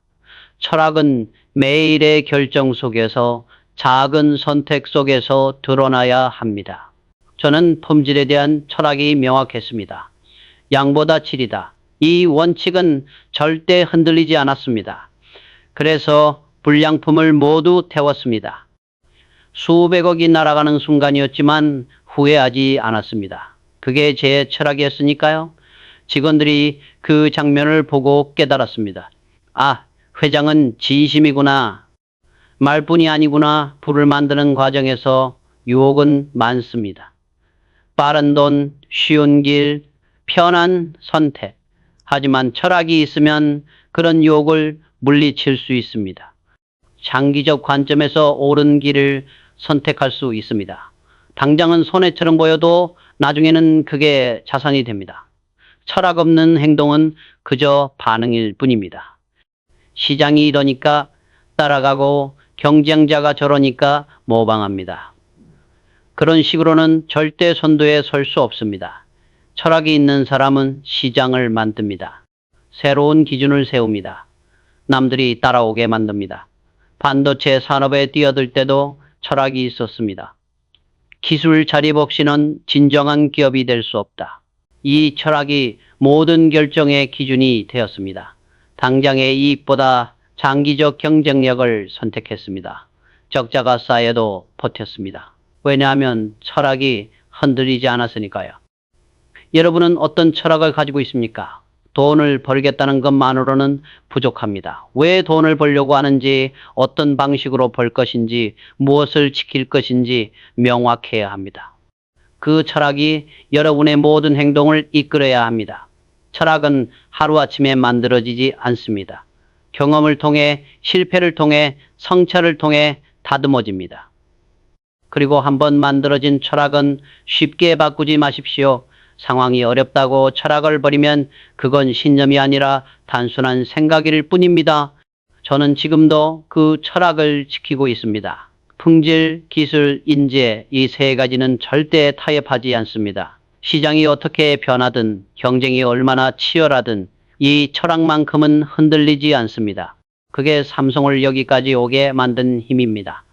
철학은 매일의 결정 속에서 작은 선택 속에서 드러나야 합니다. 저는 품질에 대한 철학이 명확했습니다. 양보다 질이다. 이 원칙은 절대 흔들리지 않았습니다. 그래서 불량품을 모두 태웠습니다. 수백억이 날아가는 순간이었지만 후회하지 않았습니다. 그게 제 철학이었으니까요. 직원들이 그 장면을 보고 깨달았습니다. 아, 회장은 진심이구나. 말뿐이 아니구나. 부를 만드는 과정에서 유혹은 많습니다. 빠른 돈, 쉬운 길, 편한 선택. 하지만 철학이 있으면 그런 유혹을 물리칠 수 있습니다. 장기적 관점에서 옳은 길을 선택할 수 있습니다. 당장은 손해처럼 보여도 나중에는 그게 자산이 됩니다. 철학 없는 행동은 그저 반응일 뿐입니다. 시장이 이러니까 따라가고 경쟁자가 저러니까 모방합니다. 그런 식으로는 절대 선두에 설 수 없습니다. 철학이 있는 사람은 시장을 만듭니다. 새로운 기준을 세웁니다. 남들이 따라오게 만듭니다. 반도체 산업에 뛰어들 때도 철학이 있었습니다. 기술 자립 없이는 진정한 기업이 될 수 없다. 이 철학이 모든 결정의 기준이 되었습니다. 당장의 이익보다 장기적 경쟁력을 선택했습니다. 적자가 쌓여도 버텼습니다. 왜냐하면 철학이 흔들리지 않았으니까요. 여러분은 어떤 철학을 가지고 있습니까? 돈을 벌겠다는 것만으로는 부족합니다. 왜 돈을 벌려고 하는지, 어떤 방식으로 벌 것인지, 무엇을 지킬 것인지 명확해야 합니다. 그 철학이 여러분의 모든 행동을 이끌어야 합니다. 철학은 하루아침에 만들어지지 않습니다. 경험을 통해, 실패를 통해, 성찰을 통해 다듬어집니다. 그리고 한번 만들어진 철학은 쉽게 바꾸지 마십시오. 상황이 어렵다고 철학을 버리면 그건 신념이 아니라 단순한 생각일 뿐입니다. 저는 지금도 그 철학을 지키고 있습니다. 품질, 기술, 인재 이 세 가지는 절대 타협하지 않습니다. 시장이 어떻게 변하든 경쟁이 얼마나 치열하든 이 철학만큼은 흔들리지 않습니다. 그게 삼성을 여기까지 오게 만든 힘입니다.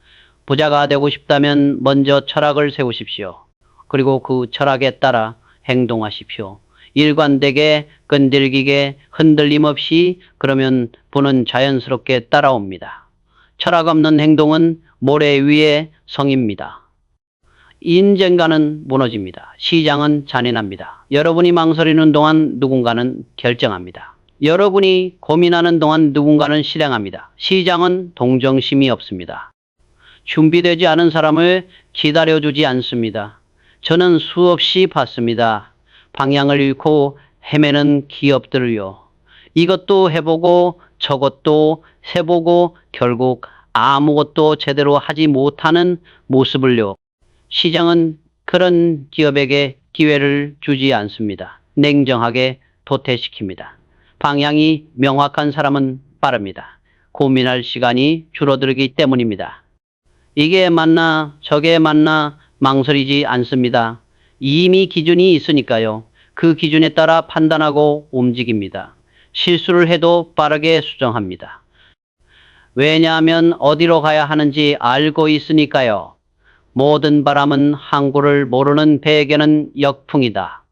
부자가 되고 싶다면 먼저 철학을 세우십시오. 그리고 그 철학에 따라 행동하십시오. 일관되게, 끈질기게, 흔들림 없이, 그러면 부는 자연스럽게 따라옵니다. 철학 없는 행동은 모래 위의 성입니다. 인정가는 무너집니다. 시장은 잔인합니다. 여러분이 망설이는 동안 누군가는 결정합니다. 여러분이 고민하는 동안 누군가는 실행합니다. 시장은 동정심이 없습니다. 준비되지 않은 사람을 기다려주지 않습니다. 저는 수없이 봤습니다. 방향을 잃고 헤매는 기업들을요. 이것도 해보고 저것도 해보고 결국 아무것도 제대로 하지 못하는 모습을요. 시장은 그런 기업에게 기회를 주지 않습니다. 냉정하게 도태시킵니다. 방향이 명확한 사람은 빠릅니다. 고민할 시간이 줄어들기 때문입니다. 이게 맞나 저게 맞나 망설이지 않습니다. 이미 기준이 있으니까요. 그 기준에 따라 판단하고 움직입니다. 실수를 해도 빠르게 수정합니다. 왜냐하면 어디로 가야 하는지 알고 있으니까요. 모든 바람은 항구를 모르는 배에게는 역풍이다.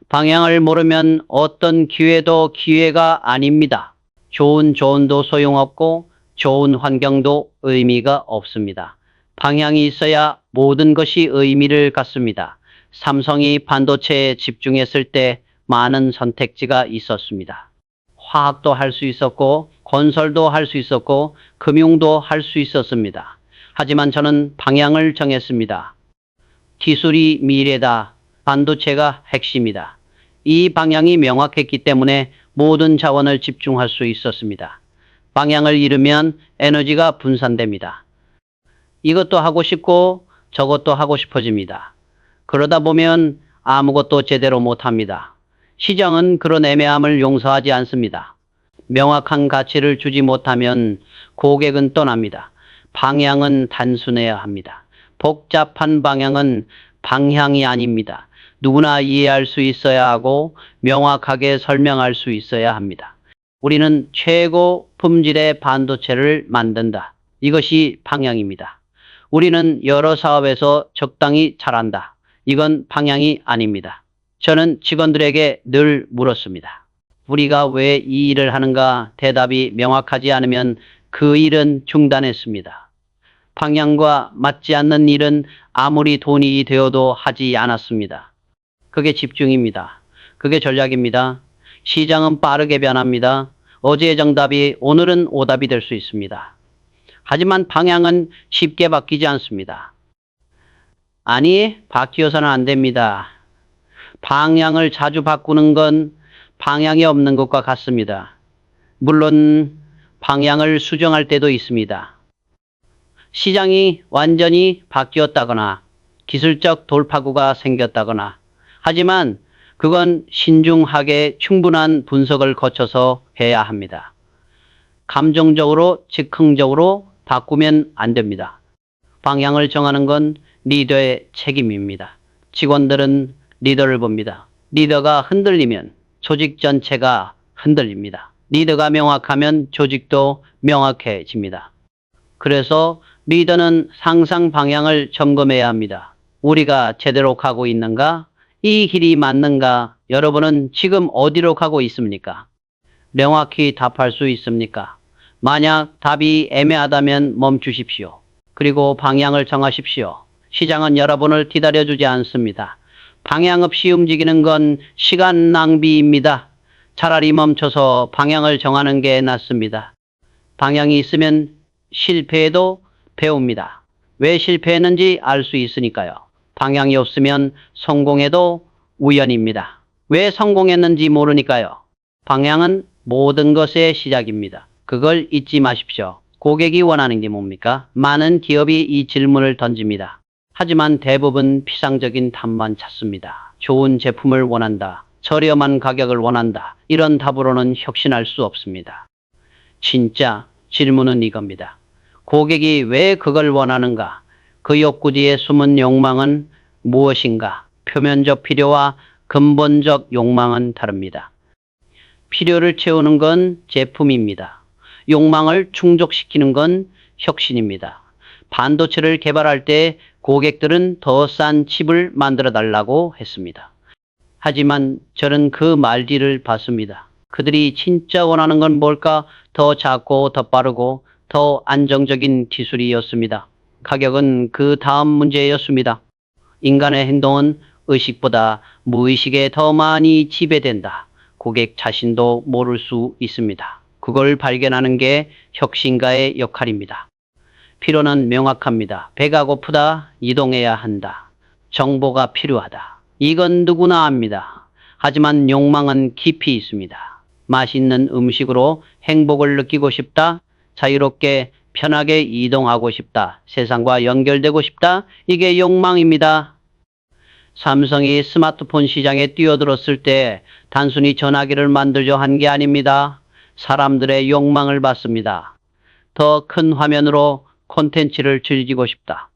방향을 모르면 어떤 기회도 기회가 아닙니다. 좋은 조언도 소용없고 좋은 환경도 의미가 없습니다. 방향이 있어야 모든 것이 의미를 갖습니다. 삼성이 반도체에 집중했을 때 많은 선택지가 있었습니다. 화학도 할 수 있었고 건설도 할 수 있었고 금융도 할 수 있었습니다. 하지만 저는 방향을 정했습니다. 기술이 미래다. 반도체가 핵심이다. 이 방향이 명확했기 때문에 모든 자원을 집중할 수 있었습니다. 방향을 잃으면 에너지가 분산됩니다. 이것도 하고 싶고 저것도 하고 싶어집니다. 그러다 보면 아무것도 제대로 못합니다. 시장은 그런 애매함을 용서하지 않습니다. 명확한 가치를 주지 못하면 고객은 떠납니다. 방향은 단순해야 합니다. 복잡한 방향은 방향이 아닙니다. 누구나 이해할 수 있어야 하고 명확하게 설명할 수 있어야 합니다. 우리는 최고 품질의 반도체를 만든다. 이것이 방향입니다. 우리는 여러 사업에서 적당히 잘한다. 이건 방향이 아닙니다. 저는 직원들에게 늘 물었습니다. 우리가 왜 이 일을 하는가 대답이 명확하지 않으면 그 일은 중단했습니다. 방향과 맞지 않는 일은 아무리 돈이 되어도 하지 않았습니다. 그게 집중입니다. 그게 전략입니다. 시장은 빠르게 변합니다. 어제의 정답이 오늘은 오답이 될 수 있습니다. 하지만 방향은 쉽게 바뀌지 않습니다. 아니, 바뀌어서는 안 됩니다. 방향을 자주 바꾸는 건 방향이 없는 것과 같습니다. 물론 방향을 수정할 때도 있습니다. 시장이 완전히 바뀌었다거나 기술적 돌파구가 생겼다거나 하지만 그건 신중하게 충분한 분석을 거쳐서 해야 합니다. 감정적으로 즉흥적으로 바꾸면 안 됩니다. 방향을 정하는 건 리더의 책임입니다. 직원들은 리더를 봅니다. 리더가 흔들리면 조직 전체가 흔들립니다. 리더가 명확하면 조직도 명확해집니다. 그래서 리더는 항상 방향을 점검해야 합니다. 우리가 제대로 가고 있는가? 이 길이 맞는가? 여러분은 지금 어디로 가고 있습니까? 명확히 답할 수 있습니까? 만약 답이 애매하다면 멈추십시오. 그리고 방향을 정하십시오. 시장은 여러분을 기다려주지 않습니다. 방향 없이 움직이는 건 시간 낭비입니다. 차라리 멈춰서 방향을 정하는 게 낫습니다. 방향이 있으면 실패해도 배웁니다. 왜 실패했는지 알 수 있으니까요. 방향이 없으면 성공해도 우연입니다. 왜 성공했는지 모르니까요. 방향은 모든 것의 시작입니다. 그걸 잊지 마십시오. 고객이 원하는 게 뭡니까? 많은 기업이 이 질문을 던집니다. 하지만 대부분 피상적인 답만 찾습니다. 좋은 제품을 원한다. 저렴한 가격을 원한다. 이런 답으로는 혁신할 수 없습니다. 진짜 질문은 이겁니다. 고객이 왜 그걸 원하는가? 그 욕구 뒤에 숨은 욕망은 무엇인가? 표면적 필요와 근본적 욕망은 다릅니다. 필요를 채우는 건 제품입니다. 욕망을 충족시키는 건 혁신입니다. 반도체를 개발할 때 고객들은 더 싼 칩을 만들어 달라고 했습니다. 하지만 저는 그 말 뒤를 봤습니다. 그들이 진짜 원하는 건 뭘까? 더 작고 더 빠르고 더 안정적인 기술이었습니다. 가격은 그 다음 문제였습니다. 인간의 행동은 의식보다 무의식에 더 많이 지배된다. 고객 자신도 모를 수 있습니다. 그걸 발견하는 게 혁신가의 역할입니다. 필요는 명확합니다. 배가 고프다. 이동해야 한다. 정보가 필요하다. 이건 누구나 압니다. 하지만 욕망은 깊이 있습니다. 맛있는 음식으로 행복을 느끼고 싶다. 자유롭게 편하게 이동하고 싶다. 세상과 연결되고 싶다. 이게 욕망입니다. 삼성이 스마트폰 시장에 뛰어들었을 때 단순히 전화기를 만들려 한 게 아닙니다. 사람들의 욕망을 봤습니다. 더 큰 화면으로 콘텐츠를 즐기고 싶다.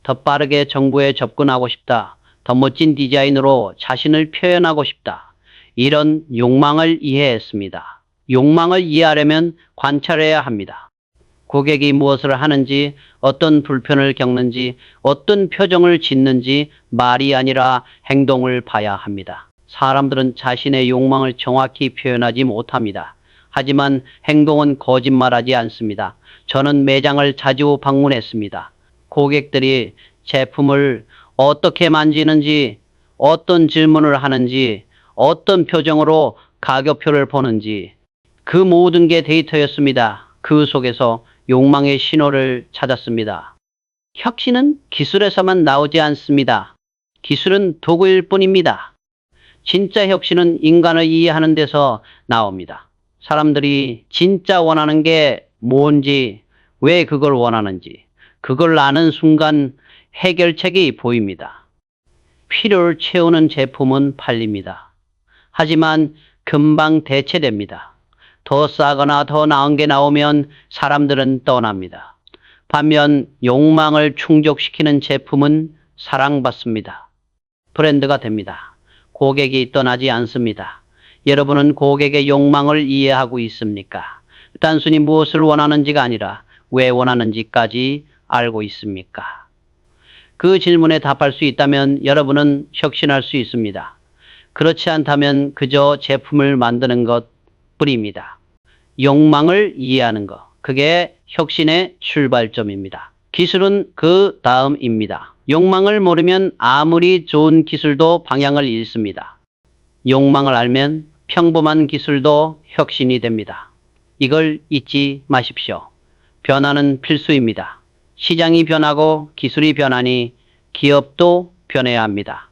더 빠르게 정보에 접근하고 싶다. 더 멋진 디자인으로 자신을 표현하고 싶다. 이런 욕망을 이해했습니다. 욕망을 이해하려면 관찰해야 합니다. 고객이 무엇을 하는지, 어떤 불편을 겪는지, 어떤 표정을 짓는지 말이 아니라 행동을 봐야 합니다. 사람들은 자신의 욕망을 정확히 표현하지 못합니다. 하지만 행동은 거짓말하지 않습니다. 저는 매장을 자주 방문했습니다. 고객들이 제품을 어떻게 만지는지, 어떤 질문을 하는지, 어떤 표정으로 가격표를 보는지 그 모든 게 데이터였습니다. 그 속에서 욕망의 신호를 찾았습니다. 혁신은 기술에서만 나오지 않습니다. 기술은 도구일 뿐입니다. 진짜 혁신은 인간을 이해하는 데서 나옵니다. 사람들이 진짜 원하는 게 뭔지, 왜 그걸 원하는지, 그걸 아는 순간 해결책이 보입니다. 필요를 채우는 제품은 팔립니다. 하지만 금방 대체됩니다. 더 싸거나 더 나은 게 나오면 사람들은 떠납니다. 반면 욕망을 충족시키는 제품은 사랑받습니다. 브랜드가 됩니다. 고객이 떠나지 않습니다. 여러분은 고객의 욕망을 이해하고 있습니까? 단순히 무엇을 원하는지가 아니라 왜 원하는지까지 알고 있습니까? 그 질문에 답할 수 있다면 여러분은 혁신할 수 있습니다. 그렇지 않다면 그저 제품을 만드는 것 뿐입니다. 욕망을 이해하는 것, 그게 혁신의 출발점입니다. 기술은 그 다음입니다. 욕망을 모르면 아무리 좋은 기술도 방향을 잃습니다. 욕망을 알면 평범한 기술도 혁신이 됩니다. 이걸 잊지 마십시오. 변화는 필수입니다. 시장이 변하고 기술이 변하니 기업도 변해야 합니다.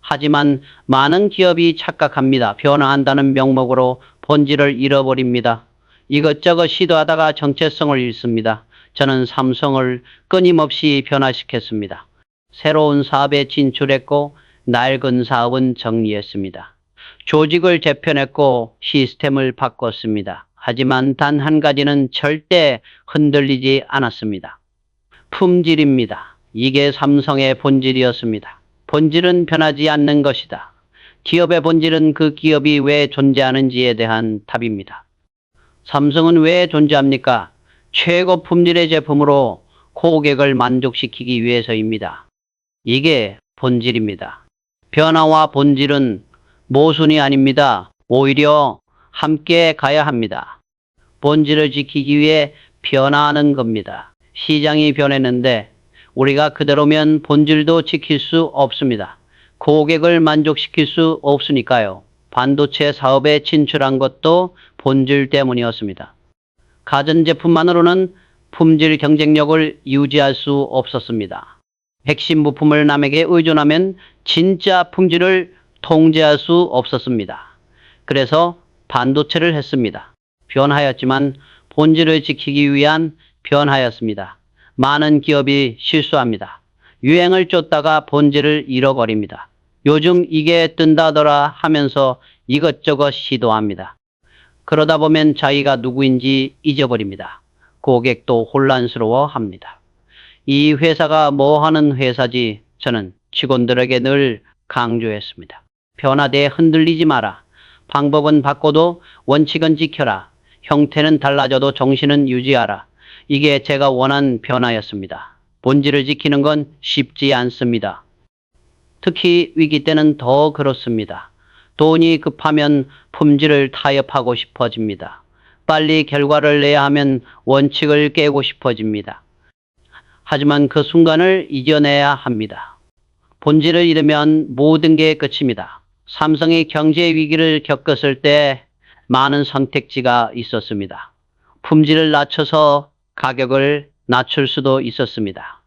하지만 많은 기업이 착각합니다. 변화한다는 명목으로 본질을 잃어버립니다. 이것저것 시도하다가 정체성을 잃습니다. 저는 삼성을 끊임없이 변화시켰습니다. 새로운 사업에 진출했고 낡은 사업은 정리했습니다. 조직을 재편했고 시스템을 바꿨습니다. 하지만 단 한 가지는 절대 흔들리지 않았습니다. 품질입니다. 이게 삼성의 본질이었습니다. 본질은 변하지 않는 것이다. 기업의 본질은 그 기업이 왜 존재하는지에 대한 답입니다. 삼성은 왜 존재합니까? 최고 품질의 제품으로 고객을 만족시키기 위해서입니다. 이게 본질입니다. 변화와 본질은 모순이 아닙니다. 오히려 함께 가야 합니다. 본질을 지키기 위해 변화하는 겁니다. 시장이 변했는데 우리가 그대로면 본질도 지킬 수 없습니다. 고객을 만족시킬 수 없으니까요. 반도체 사업에 진출한 것도 본질 때문이었습니다. 가전제품만으로는 품질 경쟁력을 유지할 수 없었습니다. 핵심 부품을 남에게 의존하면 진짜 품질을 통제할 수 없었습니다. 그래서 반도체를 했습니다. 변화였지만 본질을 지키기 위한 변화였습니다. 많은 기업이 실수합니다. 유행을 쫓다가 본질을 잃어버립니다. 요즘 이게 뜬다더라 하면서 이것저것 시도합니다. 그러다 보면 자기가 누구인지 잊어버립니다. 고객도 혼란스러워합니다. 이 회사가 뭐 하는 회사지 저는 직원들에게 늘 강조했습니다. 변화대에 흔들리지 마라. 방법은 바꿔도 원칙은 지켜라. 형태는 달라져도 정신은 유지하라. 이게 제가 원한 변화였습니다. 본질을 지키는 건 쉽지 않습니다. 특히 위기 때는 더 그렇습니다. 돈이 급하면 품질을 타협하고 싶어집니다. 빨리 결과를 내야 하면 원칙을 깨고 싶어집니다. 하지만 그 순간을 이겨내야 합니다. 본질을 잃으면 모든 게 끝입니다. 삼성이 경제 위기를 겪었을 때 많은 선택지가 있었습니다. 품질을 낮춰서 가격을 낮출 수도 있었습니다.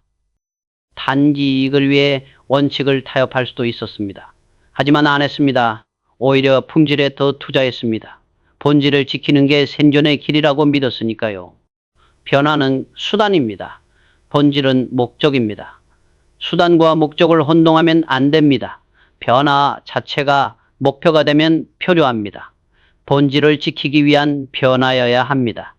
단지 이익을 위해 원칙을 타협할 수도 있었습니다. 하지만 안 했습니다. 오히려 품질에 더 투자했습니다. 본질을 지키는 게 생존의 길이라고 믿었으니까요. 변화는 수단입니다. 본질은 목적입니다. 수단과 목적을 혼동하면 안 됩니다. 변화 자체가 목표가 되면 표류합니다. 본질을 지키기 위한 변화여야 합니다.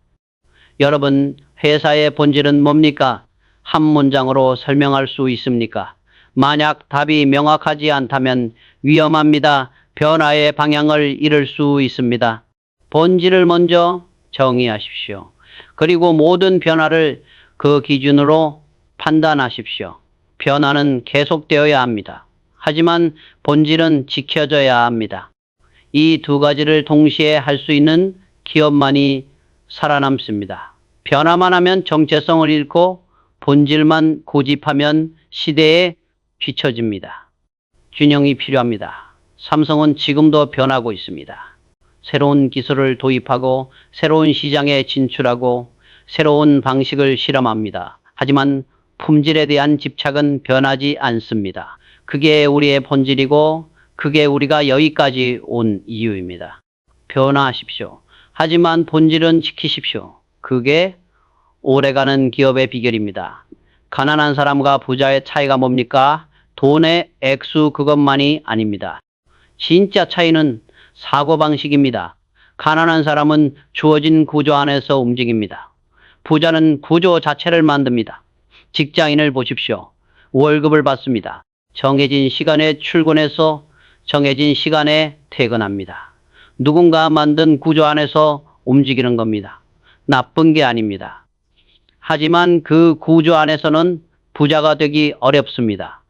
여러분, 회사의 본질은 뭡니까? 한 문장으로 설명할 수 있습니까? 만약 답이 명확하지 않다면 위험합니다. 변화의 방향을 잃을 수 있습니다. 본질을 먼저 정의하십시오. 그리고 모든 변화를 그 기준으로 판단하십시오. 변화는 계속되어야 합니다. 하지만 본질은 지켜져야 합니다. 이 두 가지를 동시에 할 수 있는 기업만이 살아남습니다. 변화만 하면 정체성을 잃고 본질만 고집하면 시대에 뒤처집니다. 균형이 필요합니다. 삼성은 지금도 변하고 있습니다. 새로운 기술을 도입하고 새로운 시장에 진출하고 새로운 방식을 실험합니다. 하지만 품질에 대한 집착은 변하지 않습니다. 그게 우리의 본질이고 그게 우리가 여기까지 온 이유입니다. 변화하십시오. 하지만 본질은 지키십시오. 그게 오래가는 기업의 비결입니다. 가난한 사람과 부자의 차이가 뭡니까? 돈의 액수 그것만이 아닙니다. 진짜 차이는 사고방식입니다. 가난한 사람은 주어진 구조 안에서 움직입니다. 부자는 구조 자체를 만듭니다. 직장인을 보십시오. 월급을 받습니다. 정해진 시간에 출근해서 정해진 시간에 퇴근합니다. 누군가 만든 구조 안에서 움직이는 겁니다. 나쁜 게 아닙니다. 하지만 그 구조 안에서는 부자가 되기 어렵습니다.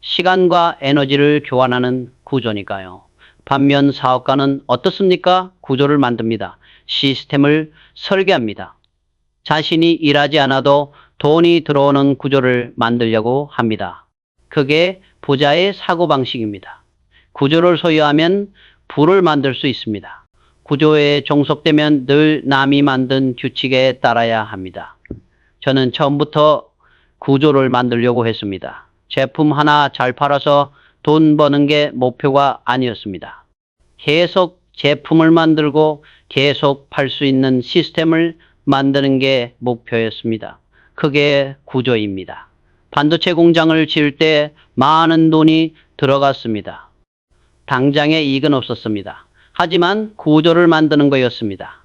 시간과 에너지를 교환하는 구조니까요. 반면 사업가는 어떻습니까? 구조를 만듭니다. 시스템을 설계합니다. 자신이 일하지 않아도 돈이 들어오는 구조를 만들려고 합니다. 그게 부자의 사고방식입니다. 구조를 소유하면 부를 만들 수 있습니다. 구조에 종속되면 늘 남이 만든 규칙에 따라야 합니다. 저는 처음부터 구조를 만들려고 했습니다. 제품 하나 잘 팔아서 돈 버는 게 목표가 아니었습니다. 계속 제품을 만들고 계속 팔 수 있는 시스템을 만드는 게 목표였습니다. 그게 구조입니다. 반도체 공장을 지을 때 많은 돈이 들어갔습니다. 당장의 이익은 없었습니다. 하지만 구조를 만드는 거였습니다.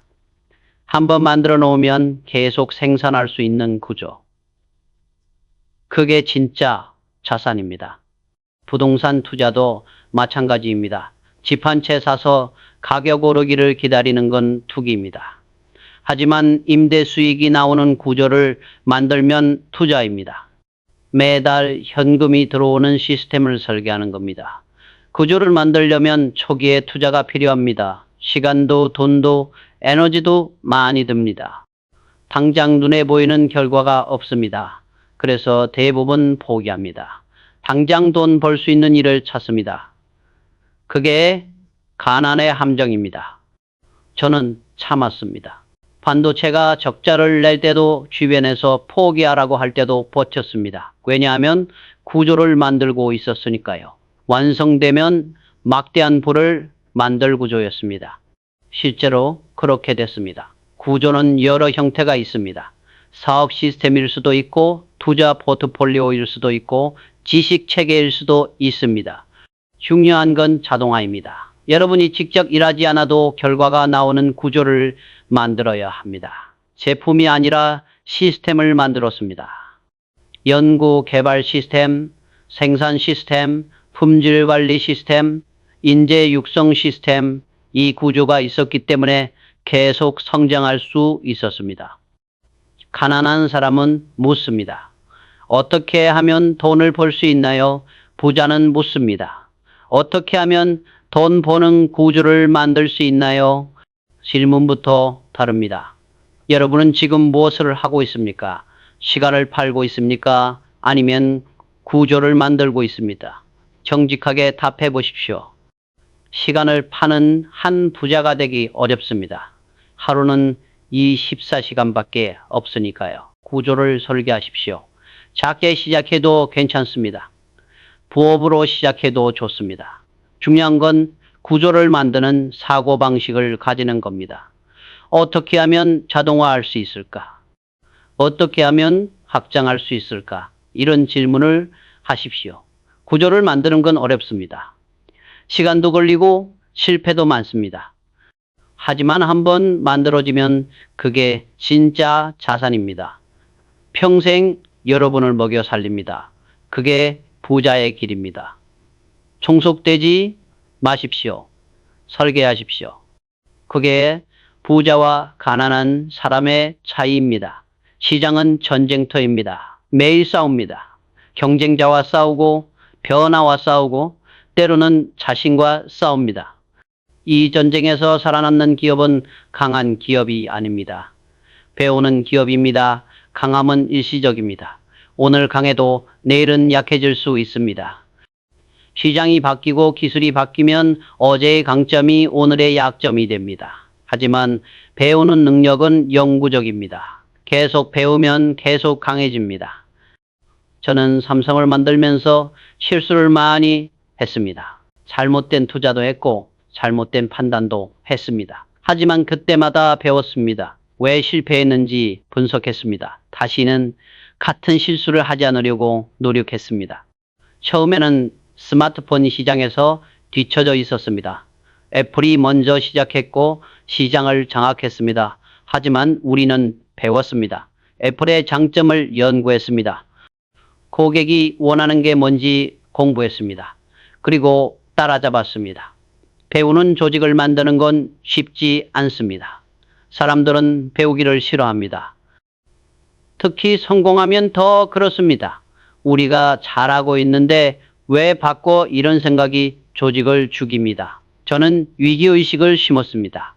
한번 만들어 놓으면 계속 생산할 수 있는 구조. 그게 진짜 자산입니다. 부동산 투자도 마찬가지입니다. 집 한 채 사서 가격 오르기를 기다리는 건 투기입니다. 하지만 임대 수익이 나오는 구조를 만들면 투자입니다. 매달 현금이 들어오는 시스템을 설계하는 겁니다. 구조를 만들려면 초기에 투자가 필요합니다. 시간도 돈도 에너지도 많이 듭니다. 당장 눈에 보이는 결과가 없습니다. 그래서 대부분 포기합니다. 당장 돈 벌 수 있는 일을 찾습니다. 그게 가난의 함정입니다. 저는 참았습니다. 반도체가 적자를 낼 때도 주변에서 포기하라고 할 때도 버텼습니다. 왜냐하면 구조를 만들고 있었으니까요. 완성되면 막대한 부를 만들 구조였습니다. 실제로 그렇게 됐습니다. 구조는 여러 형태가 있습니다. 사업 시스템일 수도 있고 투자 포트폴리오일 수도 있고 지식 체계일 수도 있습니다. 중요한 건 자동화입니다. 여러분이 직접 일하지 않아도 결과가 나오는 구조를 만들어야 합니다. 제품이 아니라 시스템을 만들었습니다. 연구 개발 시스템, 생산 시스템, 품질 관리 시스템, 인재 육성 시스템, 이 구조가 있었기 때문에 계속 성장할 수 있었습니다. 가난한 사람은 묻습니다. 어떻게 하면 돈을 벌 수 있나요? 부자는 묻습니다. 어떻게 하면 돈 버는 구조를 만들 수 있나요? 질문부터 다릅니다. 여러분은 지금 무엇을 하고 있습니까? 시간을 팔고 있습니까? 아니면 구조를 만들고 있습니다. 정직하게 답해 보십시오. 시간을 파는 한 부자가 되기 어렵습니다. 하루는 24시간밖에 없으니까요. 구조를 설계하십시오. 작게 시작해도 괜찮습니다. 부업으로 시작해도 좋습니다. 중요한 건 구조를 만드는 사고방식을 가지는 겁니다. 어떻게 하면 자동화할 수 있을까? 어떻게 하면 확장할 수 있을까? 이런 질문을 하십시오. 구조를 만드는 건 어렵습니다. 시간도 걸리고 실패도 많습니다. 하지만 한번 만들어지면 그게 진짜 자산입니다. 평생 여러분을 먹여 살립니다. 그게 부자의 길입니다. 종속되지 마십시오. 설계하십시오. 그게 부자와 가난한 사람의 차이입니다. 시장은 전쟁터입니다. 매일 싸웁니다. 경쟁자와 싸우고 변화와 싸우고 때로는 자신과 싸웁니다. 이 전쟁에서 살아남는 기업은 강한 기업이 아닙니다. 배우는 기업입니다. 강함은 일시적입니다. 오늘 강해도 내일은 약해질 수 있습니다. 시장이 바뀌고 기술이 바뀌면 어제의 강점이 오늘의 약점이 됩니다. 하지만 배우는 능력은 영구적입니다. 계속 배우면 계속 강해집니다. 저는 삼성을 만들면서 실수를 많이 했습니다. 잘못된 투자도 했고 잘못된 판단도 했습니다. 하지만 그때마다 배웠습니다. 왜 실패했는지 분석했습니다. 다시는 같은 실수를 하지 않으려고 노력했습니다. 처음에는 스마트폰 시장에서 뒤처져 있었습니다. 애플이 먼저 시작했고 시장을 장악했습니다. 하지만 우리는 배웠습니다. 애플의 장점을 연구했습니다. 고객이 원하는 게 뭔지 공부했습니다. 그리고 따라잡았습니다. 배우는 조직을 만드는 건 쉽지 않습니다. 사람들은 배우기를 싫어합니다. 특히 성공하면 더 그렇습니다. 우리가 잘하고 있는데 왜 바꿔, 이런 생각이 조직을 죽입니다. 저는 위기의식을 심었습니다.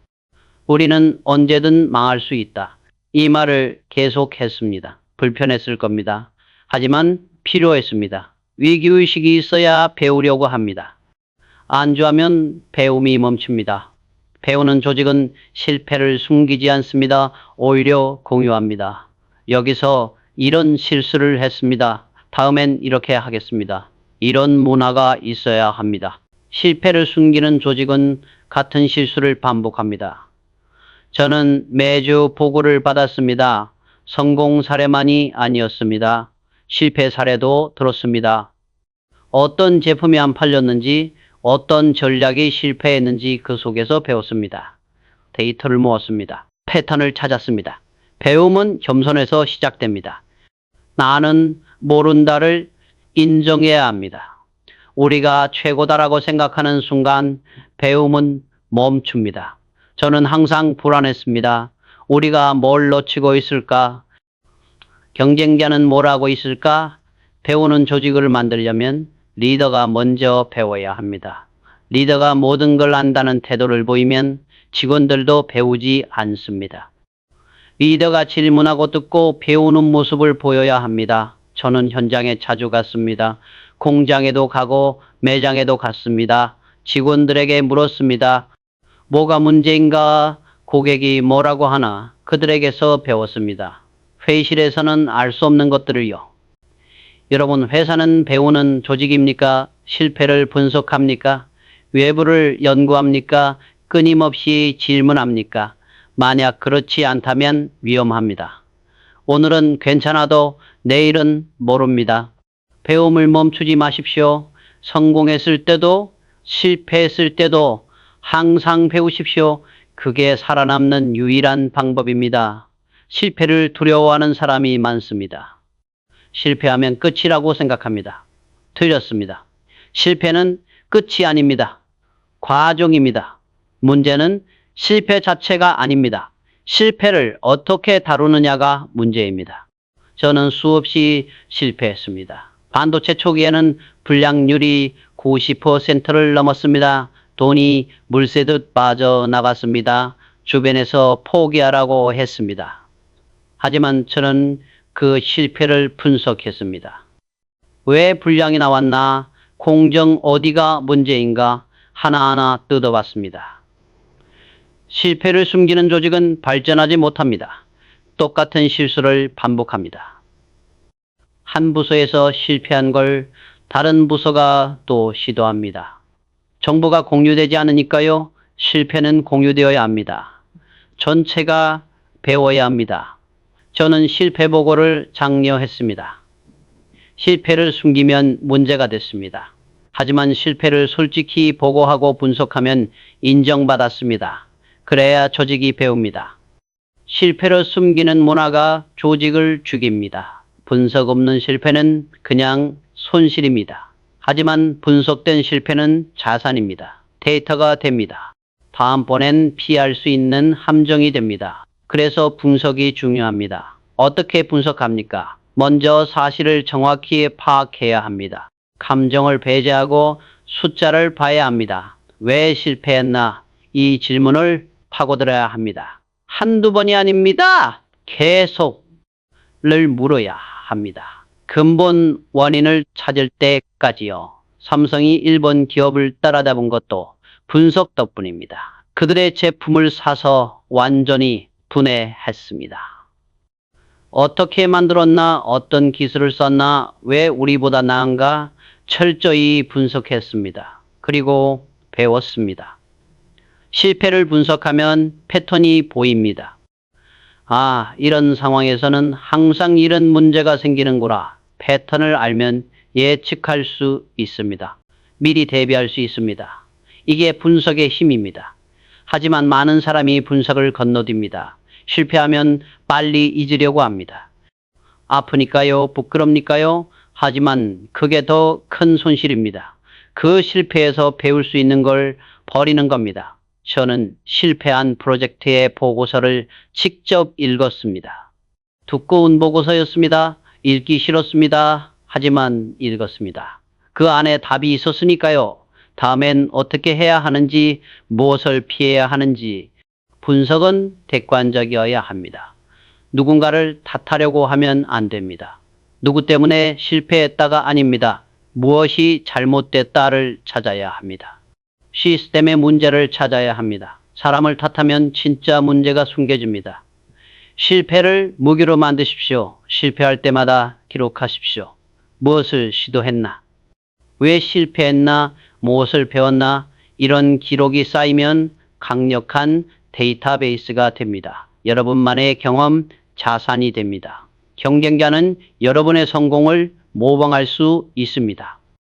우리는 언제든 망할 수 있다. 이 말을 계속했습니다. 불편했을 겁니다. 하지만 필요했습니다. 위기의식이 있어야 배우려고 합니다. 안주하면 배움이 멈춥니다. 배우는 조직은 실패를 숨기지 않습니다. 오히려 공유합니다. 여기서 이런 실수를 했습니다. 다음엔 이렇게 하겠습니다. 이런 문화가 있어야 합니다. 실패를 숨기는 조직은 같은 실수를 반복합니다. 저는 매주 보고를 받았습니다. 성공 사례만이 아니었습니다. 실패 사례도 들었습니다. 어떤 제품이 안 팔렸는지, 어떤 전략이 실패했는지 그 속에서 배웠습니다. 데이터를 모았습니다. 패턴을 찾았습니다. 배움은 겸손에서 시작됩니다. 나는 모른다를 인정해야 합니다. 우리가 최고다라고 생각하는 순간 배움은 멈춥니다. 저는 항상 불안했습니다. 우리가 뭘 놓치고 있을까? 경쟁자는 뭘 하고 있을까? 배우는 조직을 만들려면 리더가 먼저 배워야 합니다. 리더가 모든 걸 안다는 태도를 보이면 직원들도 배우지 않습니다. 리더가 질문하고 듣고 배우는 모습을 보여야 합니다. 저는 현장에 자주 갔습니다. 공장에도 가고 매장에도 갔습니다. 직원들에게 물었습니다. 뭐가 문제인가? 고객이 뭐라고 하나? 그들에게서 배웠습니다. 회의실에서는 알 수 없는 것들을요. 여러분, 회사는 배우는 조직입니까? 실패를 분석합니까? 외부를 연구합니까? 끊임없이 질문합니까? 만약 그렇지 않다면 위험합니다. 오늘은 괜찮아도 내일은 모릅니다. 배움을 멈추지 마십시오. 성공했을 때도 실패했을 때도 항상 배우십시오. 그게 살아남는 유일한 방법입니다. 실패를 두려워하는 사람이 많습니다. 실패하면 끝이라고 생각합니다. 틀렸습니다. 실패는 끝이 아닙니다. 과정입니다. 문제는 실패 자체가 아닙니다. 실패를 어떻게 다루느냐가 문제입니다. 저는 수없이 실패했습니다. 반도체 초기에는 불량률이 90%를 넘었습니다. 돈이 물새듯 빠져나갔습니다. 주변에서 포기하라고 했습니다. 하지만 저는 그 실패를 분석했습니다. 왜 불량이 나왔나? 공정 어디가 문제인가? 하나하나 뜯어봤습니다. 실패를 숨기는 조직은 발전하지 못합니다. 똑같은 실수를 반복합니다. 한 부서에서 실패한 걸 다른 부서가 또 시도합니다. 정보가 공유되지 않으니까요. 실패는 공유되어야 합니다. 전체가 배워야 합니다. 저는 실패 보고를 장려했습니다. 실패를 숨기면 문제가 됐습니다. 하지만 실패를 솔직히 보고하고 분석하면 인정받았습니다. 그래야 조직이 배웁니다. 실패를 숨기는 문화가 조직을 죽입니다. 분석 없는 실패는 그냥 손실입니다. 하지만 분석된 실패는 자산입니다. 데이터가 됩니다. 다음번엔 피할 수 있는 함정이 됩니다. 그래서 분석이 중요합니다. 어떻게 분석합니까? 먼저 사실을 정확히 파악해야 합니다. 감정을 배제하고 숫자를 봐야 합니다. 왜 실패했나? 이 질문을 파고들어야 합니다. 한두 번이 아닙니다. 계속을 물어야 합니다. 근본 원인을 찾을 때까지요. 삼성이 일본 기업을 따라잡은 것도 분석 덕분입니다. 그들의 제품을 사서 완전히 분해했습니다. 어떻게 만들었나? 어떤 기술을 썼나? 왜 우리보다 나은가? 철저히 분석했습니다. 그리고 배웠습니다. 실패를 분석하면 패턴이 보입니다. 아, 이런 상황에서는 항상 이런 문제가 생기는구나. 패턴을 알면 예측할 수 있습니다. 미리 대비할 수 있습니다. 이게 분석의 힘입니다. 하지만 많은 사람이 분석을 건너딥니다. 실패하면 빨리 잊으려고 합니다. 아프니까요? 부끄럽니까요? 하지만 그게 더 큰 손실입니다. 그 실패에서 배울 수 있는 걸 버리는 겁니다. 저는 실패한 프로젝트의 보고서를 직접 읽었습니다. 두꺼운 보고서였습니다. 읽기 싫었습니다. 하지만 읽었습니다. 그 안에 답이 있었으니까요. 다음엔 어떻게 해야 하는지, 무엇을 피해야 하는지. 분석은 객관적이어야 합니다. 누군가를 탓하려고 하면 안 됩니다. 누구 때문에 실패했다가 아닙니다. 무엇이 잘못됐다를 찾아야 합니다. 시스템의 문제를 찾아야 합니다. 사람을 탓하면 진짜 문제가 숨겨집니다. 실패를 무기로 만드십시오. 실패할 때마다 기록하십시오. 무엇을 시도했나? 왜 실패했나? 무엇을 배웠나? 이런 기록이 쌓이면 강력한 데이터베이스가 됩니다. 여러분만의 경험, 자산이 됩니다. 경쟁자는 여러분의 성공을 모방할 수 있습니다.